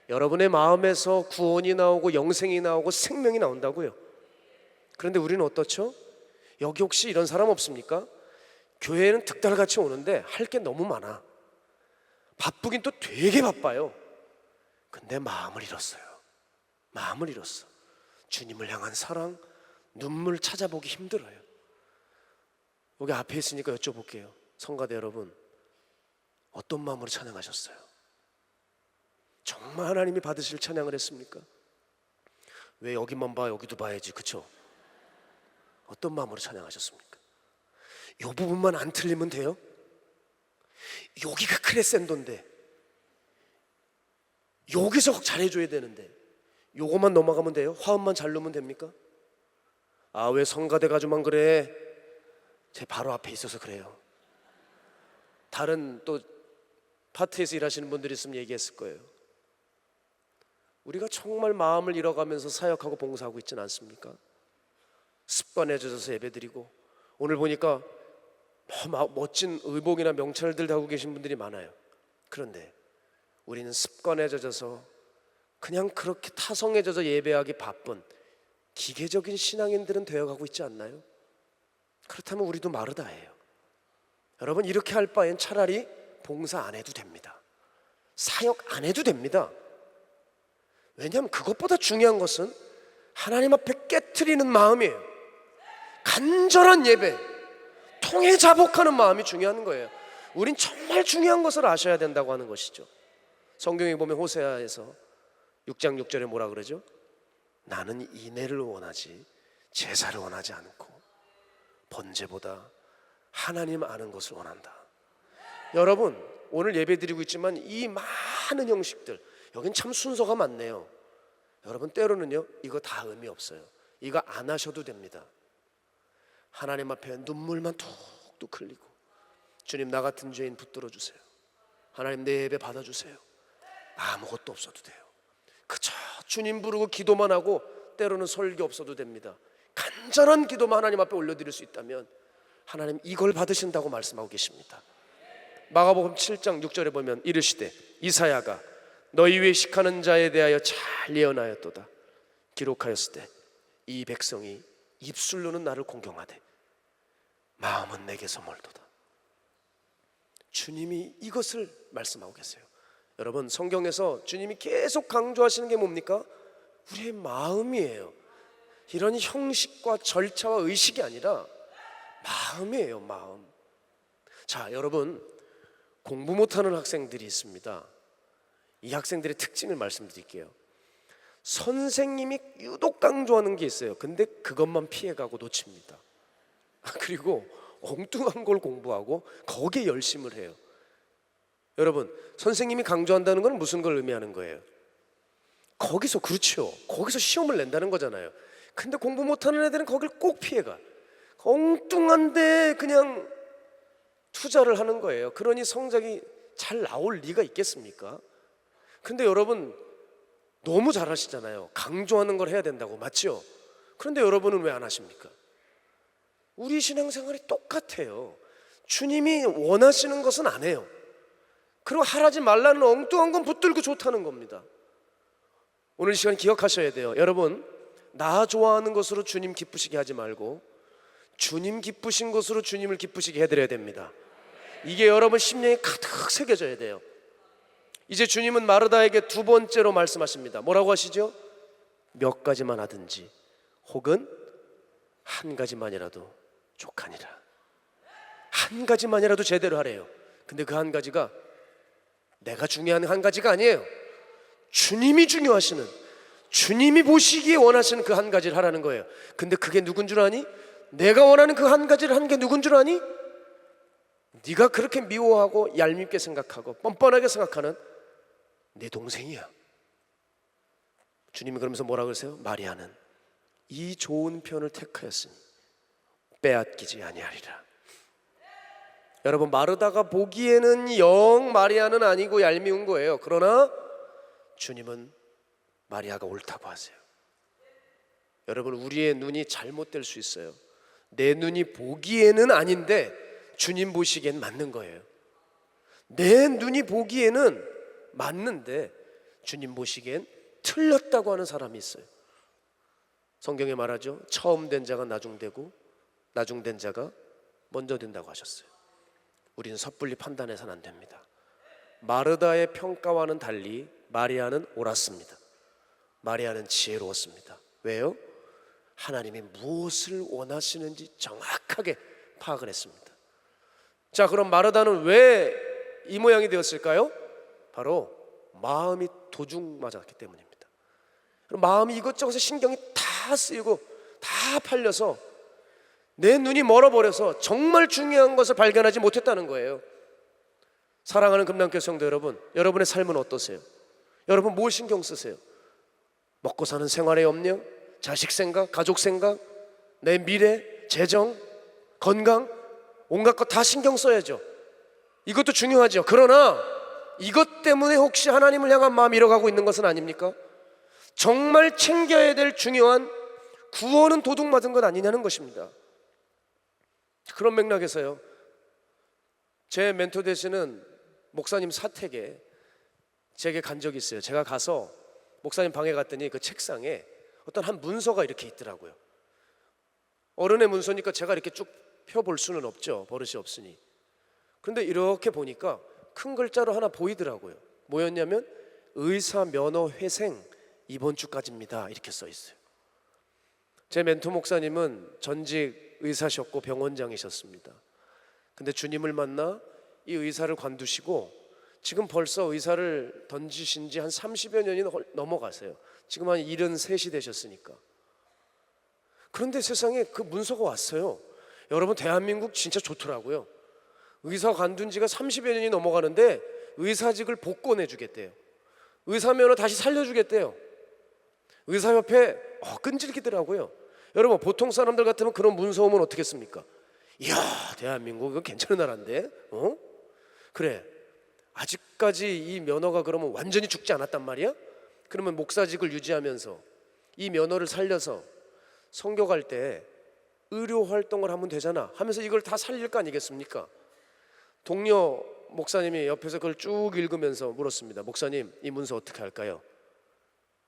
여러분의 마음에서 구원이 나오고 영생이 나오고 생명이 나온다고요. 그런데 우리는 어떻죠? 여기 혹시 이런 사람 없습니까? 교회에는 득달같이 오는데 할 게 너무 많아. 바쁘긴 또 되게 바빠요. 근데 마음을 잃었어요. 마음을 잃었어. 주님을 향한 사랑, 눈물 찾아보기 힘들어요. 여기 앞에 있으니까 여쭤볼게요. 성가대 여러분, 어떤 마음으로 찬양하셨어요? 정말 하나님이 받으실 찬양을 했습니까? 왜 여기만 봐, 여기도 봐야지, 그쵸? 어떤 마음으로 찬양하셨습니까? 이 부분만 안 틀리면 돼요? 여기가 크레센도인데 여기서 잘해줘야 되는데 요것만 넘어가면 돼요? 화음만 잘 넣으면 됩니까? 왜 성가대 가지만 그래? 제 바로 앞에 있어서 그래요. 다른 또 파트에서 일하시는 분들이 있으면 얘기했을 거예요. 우리가 정말 마음을 잃어가면서 사역하고 봉사하고 있지는 않습니까? 습관에 젖어서 예배드리고, 오늘 보니까 멋진 의복이나 명찰들 하고 계신 분들이 많아요. 그런데 우리는 습관에 젖어서 그냥 그렇게 타성에 젖어 예배하기 바쁜 기계적인 신앙인들은 되어가고 있지 않나요? 그렇다면 우리도 마르다예요. 여러분, 이렇게 할 바엔 차라리 봉사 안 해도 됩니다. 사역 안 해도 됩니다. 왜냐하면 그것보다 중요한 것은 하나님 앞에 깨트리는 마음이에요. 간절한 예배, 통해 자복하는 마음이 중요한 거예요. 우린 정말 중요한 것을 아셔야 된다고 하는 것이죠. 성경에 보면 호세아에서 6장 6절에 뭐라 그러죠? 나는 인애를 원하지 제사를 원하지 않고 번제보다 하나님 아는 것을 원한다. 여러분, 오늘 예배 드리고 있지만 이 많은 형식들, 여긴 참 순서가 많네요. 여러분, 때로는요 이거 다 의미 없어요. 이거 안 하셔도 됩니다. 하나님 앞에 눈물만 툭툭 흘리고, 주님, 나 같은 죄인 붙들어 주세요. 하나님 내 예배 받아주세요. 아무것도 없어도 돼요. 그저 주님 부르고 기도만 하고 때로는 설교 없어도 됩니다. 간절한 기도만 하나님 앞에 올려드릴 수 있다면 하나님 이걸 받으신다고 말씀하고 계십니다. 마가복음 7장 6절에 보면 이르시되 이사야가 너희 외식하는 자에 대하여 잘 예언하였도다. 기록하였을 때 이 백성이 입술로는 나를 공경하되 마음은 내게서 멀도다. 주님이 이것을 말씀하고 계세요. 여러분, 성경에서 주님이 계속 강조하시는 게 뭡니까? 우리의 마음이에요. 이런 형식과 절차와 의식이 아니라 마음이에요. 마음. 자, 여러분, 공부 못하는 학생들이 있습니다. 이 학생들의 특징을 말씀드릴게요. 선생님이 유독 강조하는 게 있어요. 근데 그것만 피해가고 놓칩니다. 그리고 엉뚱한 걸 공부하고 거기에 열심을 해요. 여러분, 선생님이 강조한다는 건 무슨 걸 의미하는 거예요? 거기서, 그렇죠, 거기서 시험을 낸다는 거잖아요. 근데 공부 못하는 애들은 거길 꼭 피해가. 엉뚱한데 그냥 투자를 하는 거예요. 그러니 성적이 잘 나올 리가 있겠습니까? 근데 여러분 너무 잘하시잖아요. 강조하는 걸 해야 된다고, 맞죠? 그런데 여러분은 왜 안 하십니까? 우리 신앙생활이 똑같아요. 주님이 원하시는 것은 안 해요. 그리고 하라지 말라는 엉뚱한 건 붙들고 좋다는 겁니다. 오늘 시간 기억하셔야 돼요. 여러분, 나 좋아하는 것으로 주님 기쁘시게 하지 말고 주님 기쁘신 것으로 주님을 기쁘시게 해드려야 됩니다. 이게 여러분 심령에 가득 새겨져야 돼요. 이제 주님은 마르다에게 두 번째로 말씀하십니다. 뭐라고 하시죠? 몇 가지만 하든지 혹은 한 가지만이라도 족하니라. 한 가지만이라도 제대로 하래요. 근데 그 한 가지가 내가 중요한 한 가지가 아니에요. 주님이 중요하시는, 주님이 보시기에 원하시는 그 한 가지를 하라는 거예요. 근데 그게 누군 줄 아니? 내가 원하는 그 한 가지를 하는 게 누군 줄 아니? 네가 그렇게 미워하고 얄밉게 생각하고 뻔뻔하게 생각하는 내 동생이야. 주님이 그러면서 뭐라 그러세요? 마리아는 이 좋은 편을 택하였으니 빼앗기지 아니하리라. 여러분, 마르다가 보기에는 영 마리아는 아니고 얄미운 거예요. 그러나 주님은 마리아가 옳다고 하세요. 여러분, 우리의 눈이 잘못될 수 있어요. 내 눈이 보기에는 아닌데 주님 보시기엔 맞는 거예요. 내 눈이 보기에는 맞는데 주님 보시기엔 틀렸다고 하는 사람이 있어요. 성경에 말하죠. 처음 된 자가 나중되고 나중된 자가 먼저 된다고 하셨어요. 우리는 섣불리 판단해서는 안 됩니다. 마르다의 평가와는 달리 마리아는 옳았습니다. 마리아는 지혜로웠습니다. 왜요? 하나님이 무엇을 원하시는지 정확하게 파악을 했습니다. 자, 그럼 마르다는 왜 이 모양이 되었을까요? 바로 마음이 도중 맞았기 때문입니다. 마음이 이것저것에 신경이 다 쓰이고 다 팔려서 내 눈이 멀어버려서 정말 중요한 것을 발견하지 못했다는 거예요. 사랑하는 금남교회 성도 여러분, 여러분의 삶은 어떠세요? 여러분 뭘 신경 쓰세요? 먹고 사는 생활의 염려, 자식 생각, 가족 생각, 내 미래, 재정, 건강, 온갖 것 다 신경 써야죠. 이것도 중요하죠. 그러나 이것 때문에 혹시 하나님을 향한 마음이 잃어가고 있는 것은 아닙니까? 정말 챙겨야 될 중요한 구원은 도둑 맞은 것 아니냐는 것입니다. 그런 맥락에서요, 제 멘토 되시는 목사님 사택에 제게 간 적이 있어요. 제가 가서 목사님 방에 갔더니 그 책상에 어떤 한 문서가 이렇게 있더라고요. 어른의 문서니까 제가 이렇게 쭉 펴볼 수는 없죠. 버릇이 없으니. 그런데 이렇게 보니까 큰 글자로 하나 보이더라고요. 뭐였냐면 의사 면허 회생 이번 주까지입니다. 이렇게 써 있어요. 제 멘토 목사님은 전직 의사셨고 병원장이셨습니다. 근데 주님을 만나 이 의사를 관두시고 지금 벌써 의사를 던지신 지 한 30여 년이 넘어가세요. 지금 한 73이 되셨으니까. 그런데 세상에 그 문서가 왔어요. 여러분, 대한민국 진짜 좋더라고요. 의사 관둔 지가 30여 년이 넘어가는데 의사직을 복권해 주겠대요. 의사면허 다시 살려주겠대요. 의사협회 끈질기더라고요. 여러분, 보통 사람들 같으면 그런 문서 오면 어떻겠습니까? 이야, 대한민국 이거 괜찮은 나라인데? 그래, 아직까지 이 면허가 그러면 완전히 죽지 않았단 말이야? 그러면 목사직을 유지하면서 이 면허를 살려서 선교갈 때 의료 활동을 하면 되잖아 하면서 이걸 다 살릴 거 아니겠습니까? 동료 목사님이 옆에서 그걸 쭉 읽으면서 물었습니다. 목사님, 이 문서 어떻게 할까요?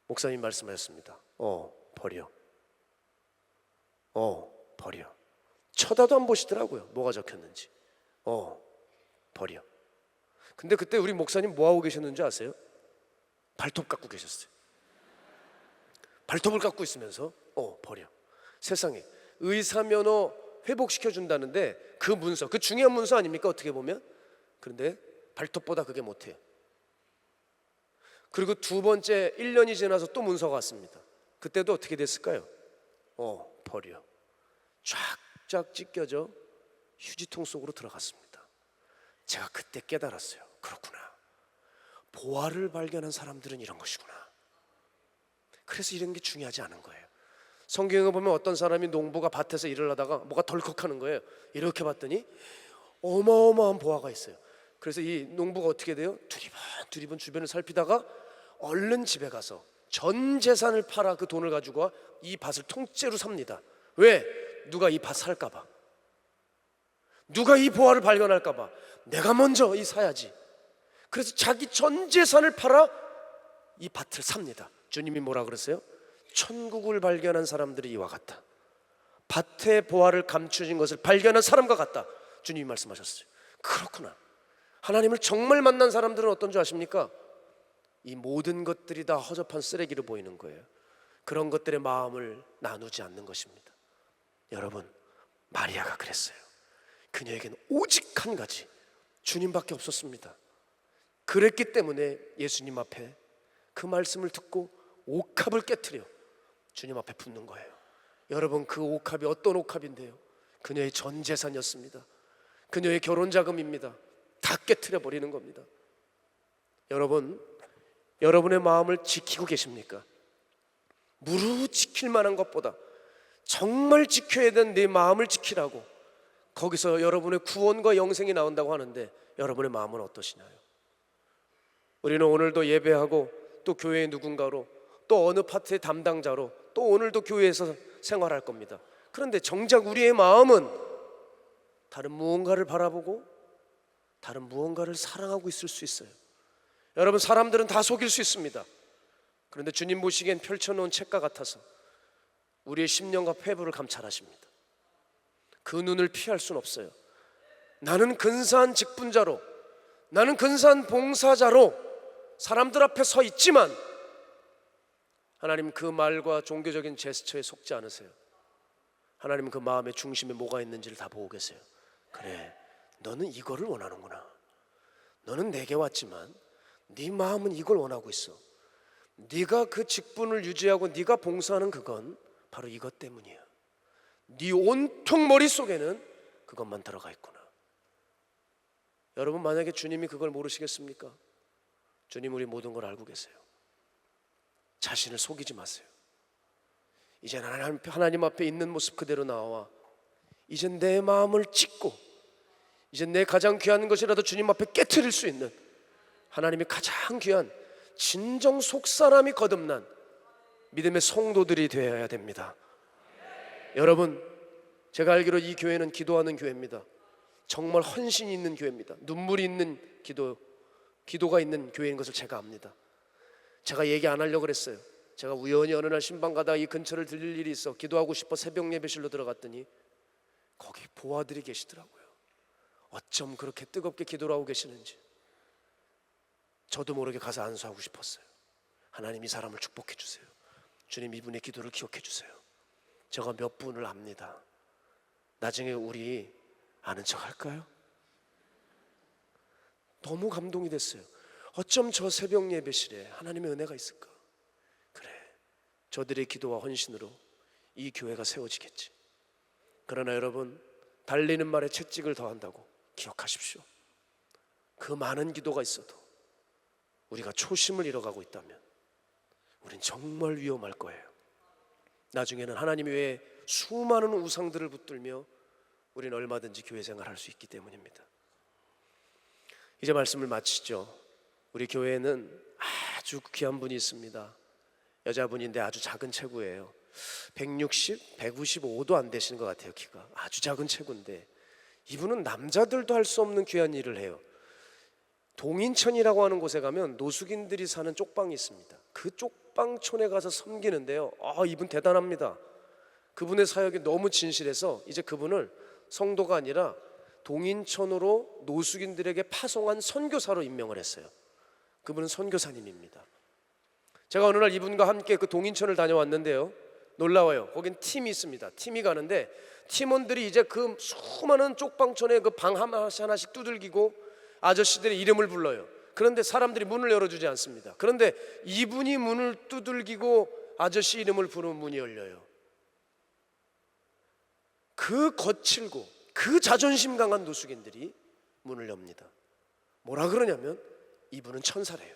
목사님 말씀하셨습니다. 버려. 버려. 쳐다도 안 보시더라고요. 뭐가 적혔는지. 버려. 근데 그때 우리 목사님 뭐 하고 계셨는지 아세요? 발톱 깎고 계셨어요. 발톱을 깎고 있으면서 버려. 세상에, 의사 면허 회복시켜 준다는데 그 문서, 그 중요한 문서 아닙니까? 어떻게 보면. 그런데 발톱보다 그게 못해요. 그리고 두 번째 1년이 지나서 또 문서가 왔습니다. 그때도 어떻게 됐을까요? 버려. 쫙쫙 찢겨져 휴지통 속으로 들어갔습니다. 제가 그때 깨달았어요. 그렇구나, 보화를 발견한 사람들은 이런 것이구나. 그래서 이런 게 중요하지 않은 거예요. 성경에 보면 어떤 사람이 농부가 밭에서 일을 하다가 뭐가 덜컥하는 거예요. 이렇게 봤더니 어마어마한 보화가 있어요. 그래서 이 농부가 어떻게 돼요? 두리번 주변을 살피다가 얼른 집에 가서 전 재산을 팔아 그 돈을 가지고 이 밭을 통째로 삽니다. 왜? 누가 이 밭 살까 봐, 누가 이 보화를 발견할까 봐 내가 먼저 이 사야지. 그래서 자기 전 재산을 팔아 이 밭을 삽니다. 주님이 뭐라 그랬어요? 천국을 발견한 사람들이 이와 같다. 밭에 보화를 감추진 것을 발견한 사람과 같다. 주님이 말씀하셨어요. 그렇구나. 하나님을 정말 만난 사람들은 어떤 줄 아십니까? 이 모든 것들이 다 허접한 쓰레기로 보이는 거예요. 그런 것들의 마음을 나누지 않는 것입니다. 여러분, 마리아가 그랬어요. 그녀에게는 오직 한 가지, 주님밖에 없었습니다. 그랬기 때문에 예수님 앞에 그 말씀을 듣고 옥합을 깨트려 주님 앞에 붙는 거예요. 여러분, 그 옥합이 어떤 옥합인데요? 그녀의 전 재산이었습니다. 그녀의 결혼 자금입니다. 다 깨트려 버리는 겁니다. 여러분, 여러분의 마음을 지키고 계십니까? 무릇 지킬 만한 것보다 정말 지켜야 되는 내 마음을 지키라고 거기서 여러분의 구원과 영생이 나온다고 하는데 여러분의 마음은 어떠시나요? 우리는 오늘도 예배하고 또 교회의 누군가로 또 어느 파트의 담당자로 또 오늘도 교회에서 생활할 겁니다. 그런데 정작 우리의 마음은 다른 무언가를 바라보고 다른 무언가를 사랑하고 있을 수 있어요. 여러분, 사람들은 다 속일 수 있습니다. 그런데 주님 보시기엔 펼쳐놓은 책과 같아서 우리의 심령과 폐부를 감찰하십니다. 그 눈을 피할 수는 없어요. 나는 근사한 직분자로, 나는 근사한 봉사자로 사람들 앞에 서 있지만 하나님 그 말과 종교적인 제스처에 속지 않으세요. 하나님은 그 마음의 중심에 뭐가 있는지를 다 보고 계세요. 그래, 너는 이거를 원하는구나. 너는 내게 왔지만 네 마음은 이걸 원하고 있어. 네가 그 직분을 유지하고 네가 봉사하는 그건 바로 이것 때문이야. 네 온통 머릿속에는 그것만 들어가 있구나. 여러분, 만약에 주님이 그걸 모르시겠습니까? 주님 우리 모든 걸 알고 계세요. 자신을 속이지 마세요. 이제 하나님 앞에 있는 모습 그대로 나와 이제 내 마음을 찢고 이제 내 가장 귀한 것이라도 주님 앞에 깨트릴 수 있는 하나님이 가장 귀한 진정 속사람이 거듭난 믿음의 성도들이 되어야 됩니다. 여러분, 제가 알기로 이 교회는 기도하는 교회입니다. 정말 헌신이 있는 교회입니다. 눈물이 있는 기도가 있는 교회인 것을 제가 압니다. 제가 얘기 안 하려고 그랬어요. 제가 우연히 어느 날 신방 가다가 이 근처를 들릴 일이 있어 기도하고 싶어 새벽 예배실로 들어갔더니 거기 보아들이 계시더라고요. 어쩜 그렇게 뜨겁게 기도를 하고 계시는지 저도 모르게 가서 안수하고 싶었어요. 하나님, 이 사람을 축복해 주세요. 주님, 이분의 기도를 기억해 주세요. 제가 몇 분을 압니다. 나중에 우리 아는 척 할까요? 너무 감동이 됐어요. 어쩜 저 새벽 예배실에 하나님의 은혜가 있을까? 그래, 저들의 기도와 헌신으로 이 교회가 세워지겠지. 그러나 여러분, 달리는 말에 채찍을 더한다고 기억하십시오. 그 많은 기도가 있어도 우리가 초심을 잃어가고 있다면 우린 정말 위험할 거예요. 나중에는 하나님 외에 수많은 우상들을 붙들며 우리는 얼마든지 교회 생활할 수 있기 때문입니다. 이제 말씀을 마치죠. 우리 교회에는 아주 귀한 분이 있습니다. 여자분인데 아주 작은 체구예요. 160, 155도 안 되시는 것 같아요. 키가 아주 작은 체구인데 이분은 남자들도 할 수 없는 귀한 일을 해요. 동인천이라고 하는 곳에 가면 노숙인들이 사는 쪽방이 있습니다. 그 쪽방촌에 가서 섬기는데요, 이분 대단합니다. 그분의 사역이 너무 진실해서 이제 그분을 성도가 아니라 동인천으로 노숙인들에게 파송한 선교사로 임명을 했어요. 그분은 선교사님입니다. 제가 어느 날 이분과 함께 그 동인천을 다녀왔는데요, 놀라워요. 거긴 팀이 있습니다. 팀이 가는데 팀원들이 이제 그 수많은 쪽방촌에 그 방 하나씩 두들기고 아저씨들의 이름을 불러요. 그런데 사람들이 문을 열어주지 않습니다. 그런데 이분이 문을 두들기고 아저씨 이름을 부르면 문이 열려요. 그 거칠고 그 자존심 강한 노숙인들이 문을 엽니다. 뭐라 그러냐면 이분은 천사래요.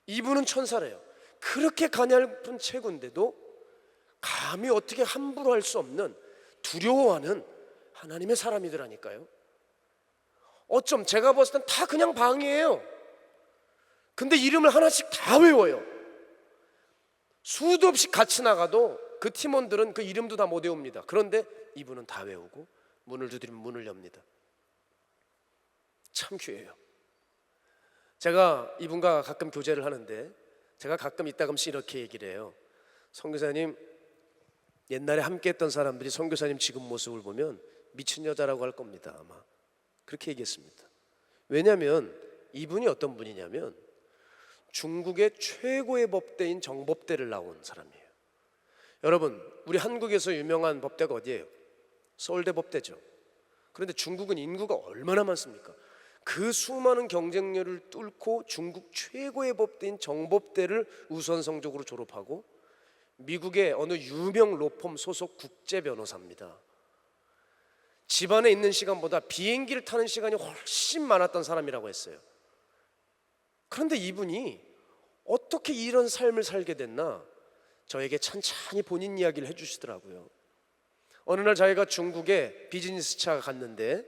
이분은 천사래요. 그렇게 가냘픈 체구인데도 감히 어떻게 함부로 할 수 없는, 두려워하는 하나님의 사람이더라니까요. 어쩜 제가 봤을 땐 다 그냥 방이에요. 근데 이름을 하나씩 다 외워요. 수도 없이 같이 나가도 그 팀원들은 그 이름도 다 못 외웁니다. 그런데 이분은 다 외우고 문을 두드리면 문을 엽니다. 참 귀해요. 제가 이분과 가끔 교제를 하는데 제가 가끔 이따금씩 이렇게 얘기를 해요. 선교사님, 옛날에 함께 했던 사람들이 선교사님 지금 모습을 보면 미친 여자라고 할 겁니다. 아마 그렇게 얘기했습니다. 왜냐하면 이분이 어떤 분이냐면 중국의 최고의 법대인 정법대를 나온 사람이에요. 여러분, 우리 한국에서 유명한 법대가 어디예요? 서울대 법대죠. 그런데 중국은 인구가 얼마나 많습니까? 그 수많은 경쟁률을 뚫고 중국 최고의 법대인 정법대를 우수한 성적으로 졸업하고 미국의 어느 유명 로펌 소속 국제 변호사입니다. 집안에 있는 시간보다 비행기를 타는 시간이 훨씬 많았던 사람이라고 했어요. 그런데 이분이 어떻게 이런 삶을 살게 됐나 저에게 찬찬히 본인 이야기를 해주시더라고요. 어느 날 자기가 중국에 비즈니스 차가 갔는데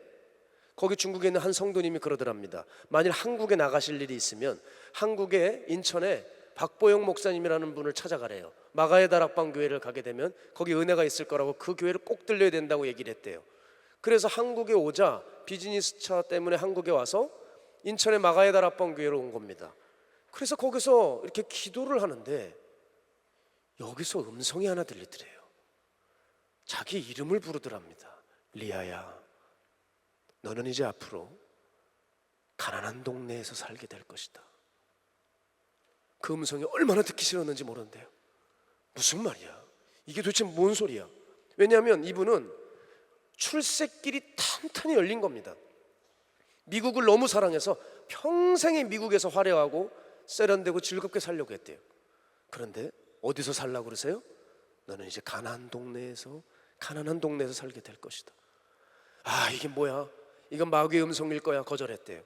거기 중국에 있는 한 성도님이 그러더랍니다. 만일 한국에 나가실 일이 있으면 한국의 인천에 박보영 목사님이라는 분을 찾아가래요. 마가의 다락방 교회를 가게 되면 거기 은혜가 있을 거라고, 그 교회를 꼭 들려야 된다고 얘기를 했대요. 그래서 한국에 오자 비즈니스 차 때문에 한국에 와서 인천의 마가의 다락방 교회로 온 겁니다. 그래서 거기서 이렇게 기도를 하는데 여기서 음성이 하나 들리더래요. 자기 이름을 부르더랍니다. 리아야, 너는 이제 앞으로 가난한 동네에서 살게 될 것이다. 그 음성이 얼마나 듣기 싫었는지 모르는데요, 무슨 말이야, 이게 도대체 뭔 소리야. 왜냐하면 이분은 출세길이 탄탄히 열린 겁니다. 미국을 너무 사랑해서 평생에 미국에서 화려하고 세련되고 즐겁게 살려고 했대요. 그런데 어디서 살라고 그러세요? 너는 이제 가난한 동네에서 살게 될 것이다. 이게 뭐야, 이건 마귀의 음성일 거야. 거절했대요.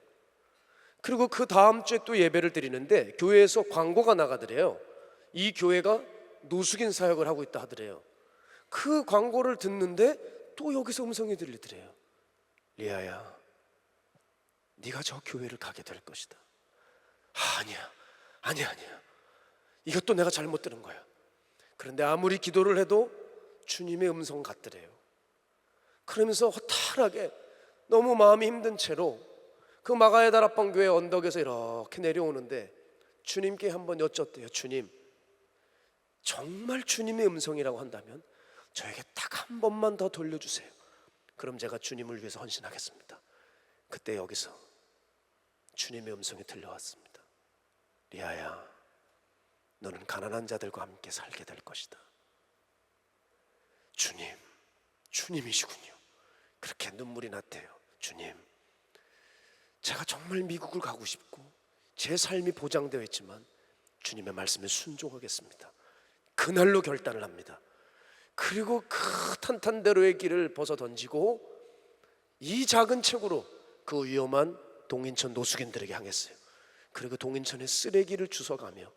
그리고 그 다음 주에 또 예배를 드리는데 교회에서 광고가 나가더래요. 이 교회가 노숙인 사역을 하고 있다 하더래요. 그 광고를 듣는데 또 여기서 음성이 들리더래요. 리아야, 네가 저 교회를 가게 될 것이다. 아니야, 이것도 내가 잘못 들은 거야. 그런데 아무리 기도를 해도 주님의 음성 같더래요. 그러면서 허탈하게 너무 마음이 힘든 채로 그 마가의 다락방 교회 언덕에서 이렇게 내려오는데 주님께 한번 여쭙대요. 주님, 정말 주님의 음성이라고 한다면 저에게 딱 한 번만 더 돌려주세요. 그럼 제가 주님을 위해서 헌신하겠습니다. 그때 여기서 주님의 음성이 들려왔습니다. 리아야, 너는 가난한 자들과 함께 살게 될 것이다. 주님이시군요. 그렇게 눈물이 났대요. 주님, 제가 정말 미국을 가고 싶고 제 삶이 보장되어 있지만 주님의 말씀에 순종하겠습니다. 그날로 결단을 합니다. 그리고 그 탄탄대로의 길을 벗어 던지고 이 작은 체구로 그 위험한 동인천 노숙인들에게 향했어요. 그리고 동인천의 쓰레기를 주워가며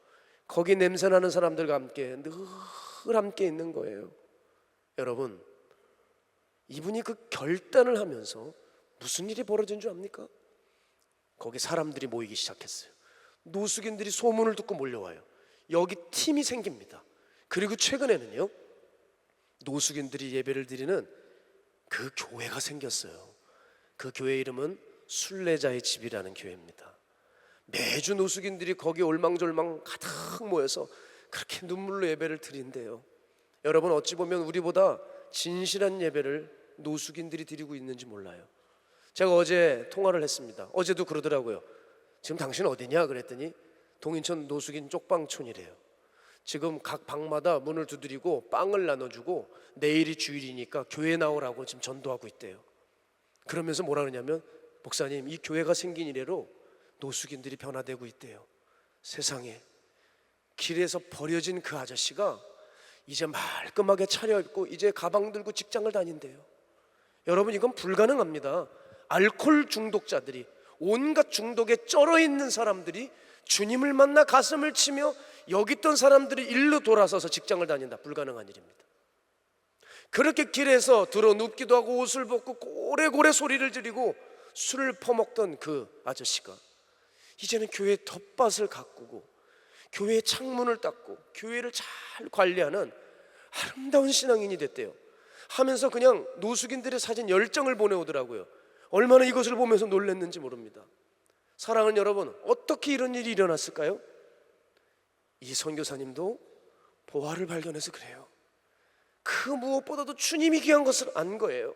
거기 냄새나는 사람들과 함께 늘 함께 있는 거예요. 여러분, 이분이 그 결단을 하면서 무슨 일이 벌어진 줄 압니까? 거기 사람들이 모이기 시작했어요. 노숙인들이 소문을 듣고 몰려와요. 여기 팀이 생깁니다. 그리고 최근에는요, 노숙인들이 예배를 드리는 그 교회가 생겼어요. 그 교회 이름은 순례자의 집이라는 교회입니다. 매주 노숙인들이 거기 올망졸망 가득 모여서 그렇게 눈물로 예배를 드린대요. 여러분, 어찌 보면 우리보다 진실한 예배를 노숙인들이 드리고 있는지 몰라요. 제가 어제 통화를 했습니다. 어제도 그러더라고요. 지금 당신 어디냐 그랬더니 동인천 노숙인 쪽방촌이래요. 지금 각 방마다 문을 두드리고 빵을 나눠주고 내일이 주일이니까 교회 나오라고 지금 전도하고 있대요. 그러면서 뭐라 그러냐면, 목사님, 이 교회가 생긴 이래로 노숙인들이 변화되고 있대요. 세상에, 길에서 버려진 그 아저씨가 이제 말끔하게 차려입고 이제 가방 들고 직장을 다닌대요. 여러분, 이건 불가능합니다. 알코올 중독자들이, 온갖 중독에 쩔어 있는 사람들이 주님을 만나 가슴을 치며 여기 있던 사람들이 일로 돌아서서 직장을 다닌다. 불가능한 일입니다. 그렇게 길에서 들어 눕기도 하고 옷을 벗고 고래고래 소리를 지르고 술을 퍼먹던 그 아저씨가 이제는 교회의 텃밭을 가꾸고 교회의 창문을 닦고 교회를 잘 관리하는 아름다운 신앙인이 됐대요. 하면서 그냥 노숙인들의 사진 10장을 보내오더라고요. 얼마나 이것을 보면서 놀랐는지 모릅니다. 사랑하는 여러분, 어떻게 이런 일이 일어났을까요? 이 선교사님도 보화를 발견해서 그래요. 그 무엇보다도 주님이 귀한 것을 안 거예요.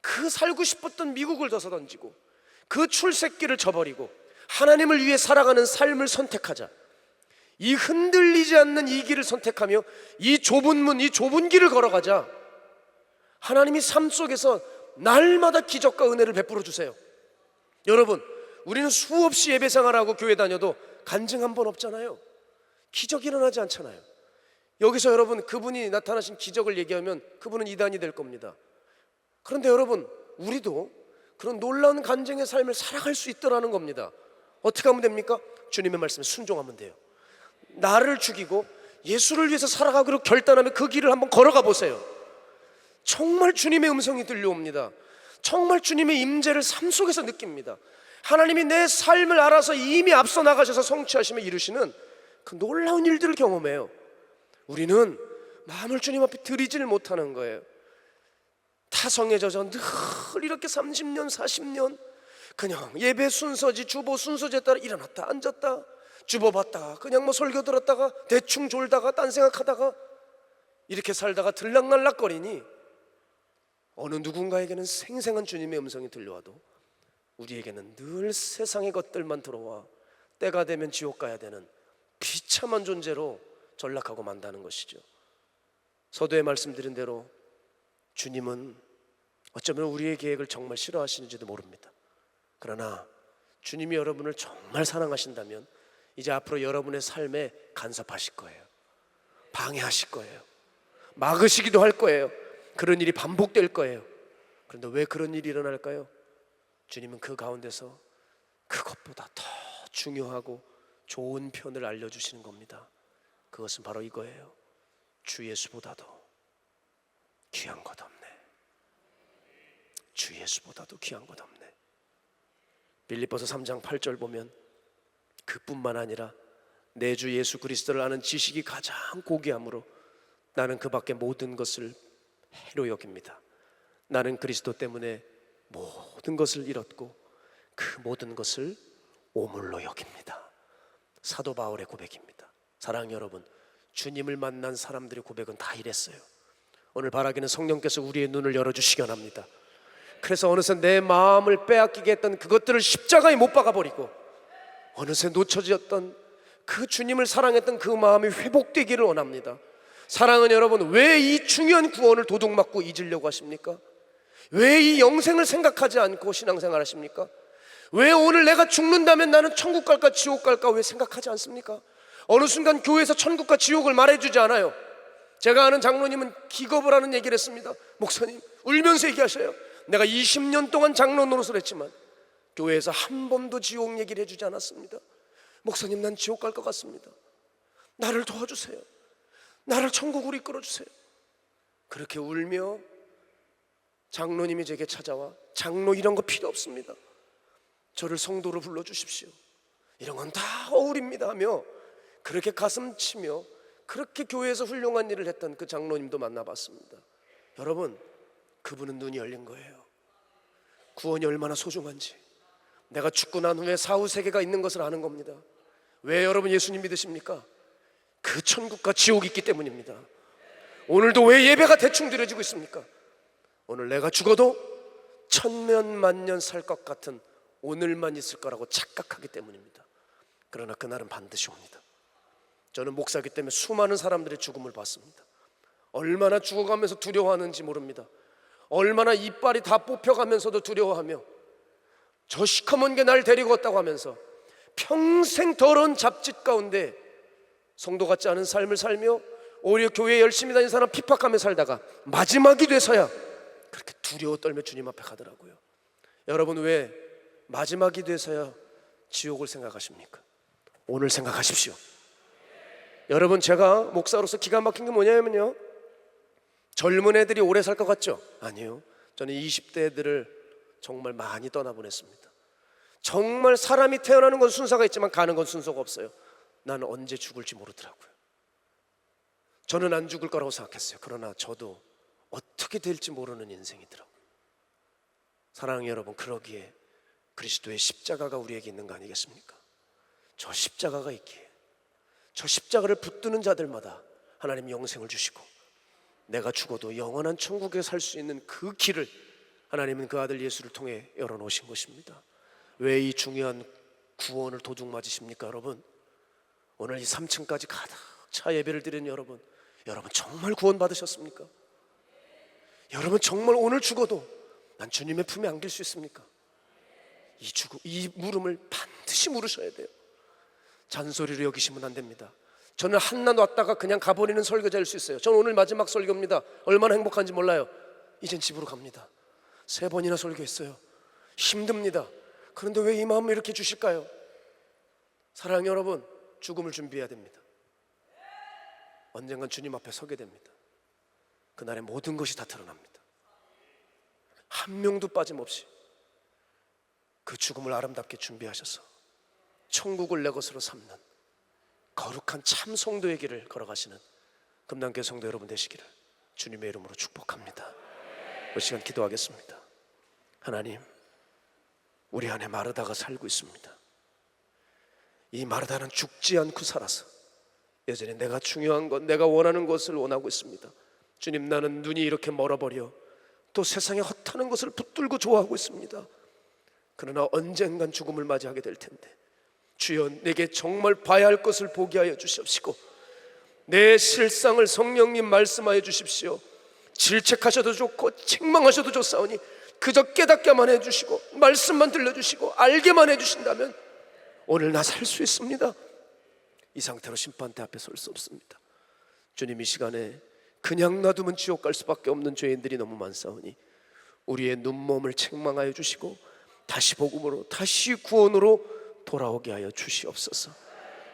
그 살고 싶었던 미국을 던지고 그 출세길을 저버리고 하나님을 위해 살아가는 삶을 선택하자. 이 흔들리지 않는 이 길을 선택하며 이 좁은 문, 이 좁은 길을 걸어가자. 하나님이 삶 속에서 날마다 기적과 은혜를 베풀어 주세요. 여러분, 우리는 수없이 예배 생활하고 교회 다녀도 간증 한 번 없잖아요. 기적이 일어나지 않잖아요. 여기서 여러분, 그분이 나타나신 기적을 얘기하면 그분은 이단이 될 겁니다. 그런데 여러분, 우리도 그런 놀라운 간증의 삶을 살아갈 수 있더라는 겁니다. 어떻게 하면 됩니까? 주님의 말씀에 순종하면 돼요. 나를 죽이고 예수를 위해서 살아가기로 결단하면 그 길을 한번 걸어가 보세요. 정말 주님의 음성이 들려옵니다. 정말 주님의 임재를 삶 속에서 느낍니다. 하나님이 내 삶을 알아서 이미 앞서 나가셔서 성취하시며 이루시는 그 놀라운 일들을 경험해요. 우리는 마음을 주님 앞에 드리지를 못하는 거예요. 타성에 젖어 늘 이렇게 30년 40년 그냥 예배 순서지 주보 순서지에 따라 일어났다 앉았다 주보 받다가 그냥 뭐 설교 들었다가 대충 졸다가 딴 생각하다가 이렇게 살다가 들락날락거리니 어느 누군가에게는 생생한 주님의 음성이 들려와도 우리에게는 늘 세상의 것들만 들어와 때가 되면 지옥 가야 되는 비참한 존재로 전락하고 만다는 것이죠. 서두에 말씀드린 대로 주님은 어쩌면 우리의 계획을 정말 싫어하시는지도 모릅니다. 그러나 주님이 여러분을 정말 사랑하신다면 이제 앞으로 여러분의 삶에 간섭하실 거예요. 방해하실 거예요. 막으시기도 할 거예요. 그런 일이 반복될 거예요. 그런데 왜 그런 일이 일어날까요? 주님은 그 가운데서 그것보다 더 중요하고 좋은 편을 알려주시는 겁니다. 그것은 바로 이거예요. 주 예수보다도 귀한 것 없네. 주 예수보다도 귀한 것 없네. 빌립보서 3장 8절 보면 그뿐만 아니라 내 주 예수 그리스도를 아는 지식이 가장 고귀함으로 나는 그 밖에 모든 것을 해로 여깁니다. 나는 그리스도 때문에 모든 것을 잃었고 그 모든 것을 오물로 여깁니다. 사도 바울의 고백입니다. 사랑하는 여러분, 주님을 만난 사람들의 고백은 다 이랬어요. 오늘 바라기는 성령께서 우리의 눈을 열어주시기 원합니다. 그래서 어느새 내 마음을 빼앗기게 했던 그것들을 십자가에 못 박아버리고 어느새 놓쳐졌던 그 주님을 사랑했던 그 마음이 회복되기를 원합니다. 사랑하는 여러분, 왜 이 중요한 구원을 도둑맞고 잊으려고 하십니까? 왜 이 영생을 생각하지 않고 신앙생활 하십니까? 왜 오늘 내가 죽는다면 나는 천국 갈까 지옥 갈까 왜 생각하지 않습니까? 어느 순간 교회에서 천국과 지옥을 말해주지 않아요. 제가 아는 장로님은 기겁을 하는 얘기를 했습니다. 목사님, 울면서 얘기하셔요. 내가 20년 동안 장로 노릇을 했지만 교회에서 한 번도 지옥 얘기를 해주지 않았습니다. 목사님, 난 지옥 갈 것 같습니다. 나를 도와주세요. 나를 천국으로 이끌어주세요. 그렇게 울며 장로님이 제게 찾아와 장로 이런 거 필요 없습니다. 저를 성도로 불러주십시오. 이런 건 다 어울립니다 하며 그렇게 가슴 치며 그렇게 교회에서 훌륭한 일을 했던 그 장로님도 만나봤습니다. 여러분, 그분은 눈이 열린 거예요. 구원이 얼마나 소중한지 내가 죽고 난 후에 사후 세계가 있는 것을 아는 겁니다. 왜 여러분 예수님 믿으십니까? 그 천국과 지옥이 있기 때문입니다. 오늘도 왜 예배가 대충 드려지고 있습니까? 오늘 내가 죽어도 천년 만년 살 것 같은 오늘만 있을 거라고 착각하기 때문입니다. 그러나 그날은 반드시 옵니다. 저는 목사이기 때문에 수많은 사람들의 죽음을 봤습니다. 얼마나 죽어가면서 두려워하는지 모릅니다. 얼마나 이빨이 다 뽑혀가면서도 두려워하며 저 시커먼 게 날 데리고 왔다고 하면서 평생 더러운 잡짓 가운데 성도 같지 않은 삶을 살며 오히려 교회에 열심히 다니는 사람 핍박하며 살다가 마지막이 돼서야 그렇게 두려워 떨며 주님 앞에 가더라고요. 여러분, 왜 마지막이 돼서야 지옥을 생각하십니까? 오늘 생각하십시오. 여러분, 제가 목사로서 기가 막힌 게 뭐냐면요, 젊은 애들이 오래 살 것 같죠? 아니요. 저는 20대 애들을 정말 많이 떠나보냈습니다. 정말 사람이 태어나는 건 순서가 있지만 가는 건 순서가 없어요. 나는 언제 죽을지 모르더라고요. 저는 안 죽을 거라고 생각했어요. 그러나 저도 어떻게 될지 모르는 인생이더라고요. 사랑하는 여러분, 그러기에 그리스도의 십자가가 우리에게 있는 거 아니겠습니까? 저 십자가가 있기에 저 십자가를 붙드는 자들마다 하나님 영생을 주시고 내가 죽어도 영원한 천국에 살 수 있는 그 길을 하나님은 그 아들 예수를 통해 열어놓으신 것입니다. 왜 이 중요한 구원을 도둑 맞으십니까? 여러분, 오늘 이 3층까지 가득 차 예배를 드리는 여러분 정말 구원 받으셨습니까? 여러분, 정말 오늘 죽어도 난 주님의 품에 안길 수 있습니까? 이 물음을 반드시 물으셔야 돼요. 잔소리로 여기시면 안 됩니다. 저는 한낮 왔다가 그냥 가버리는 설교자일 수 있어요. 저는 오늘 마지막 설교입니다. 얼마나 행복한지 몰라요. 이젠 집으로 갑니다. 3번이나 설교했어요. 힘듭니다. 그런데 왜 이 마음을 이렇게 주실까요? 사랑하는 여러분, 죽음을 준비해야 됩니다. 언젠간 주님 앞에 서게 됩니다. 그날의 모든 것이 다 드러납니다. 한 명도 빠짐없이 그 죽음을 아름답게 준비하셔서 천국을 내 것으로 삼는 거룩한 참 성도의 길을 걸어가시는 금남교회 성도 여러분 되시기를 주님의 이름으로 축복합니다. 이 시간 기도하겠습니다. 하나님, 우리 안에 마르다가 살고 있습니다. 이 마르다는 죽지 않고 살아서 여전히 내가 중요한 것, 내가 원하는 것을 원하고 있습니다. 주님, 나는 눈이 이렇게 멀어버려 또 세상에 헛하는 것을 붙들고 좋아하고 있습니다. 그러나 언젠간 죽음을 맞이하게 될 텐데 주여, 내게 정말 봐야 할 것을 보게 하여 주시옵시고 내 실상을 성령님 말씀하여 주십시오. 질책하셔도 좋고 책망하셔도 좋사오니 그저 깨닫게만 해주시고 말씀만 들려주시고 알게만 해주신다면 오늘 나 살 수 있습니다. 이 상태로 심판대 앞에 설 수 없습니다. 주님, 이 시간에 그냥 놔두면 지옥 갈 수밖에 없는 죄인들이 너무 많사오니 우리의 눈몸을 책망하여 주시고 다시 복음으로, 다시 구원으로 돌아오게 하여 주시옵소서.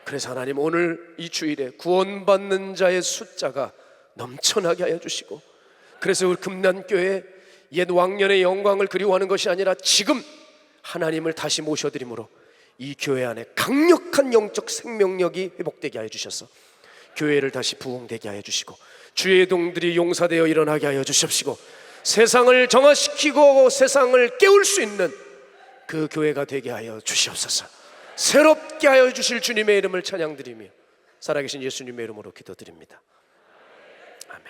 그래서 하나님, 오늘 이 주일에 구원받는 자의 숫자가 넘쳐나게 하여 주시고, 그래서 우리 금난교회 옛 왕년의 영광을 그리워하는 것이 아니라 지금 하나님을 다시 모셔드림으로 이 교회 안에 강력한 영적 생명력이 회복되게 하여 주셔서 교회를 다시 부흥되게 하여 주시고 주의 동들이 용사되어 일어나게 하여 주십시고 세상을 정화시키고 세상을 깨울 수 있는 그 교회가 되게 하여 주시옵소서. 새롭게 하여 주실 주님의 이름을 찬양드리며 살아계신 예수님의 이름으로 기도드립니다. 아멘.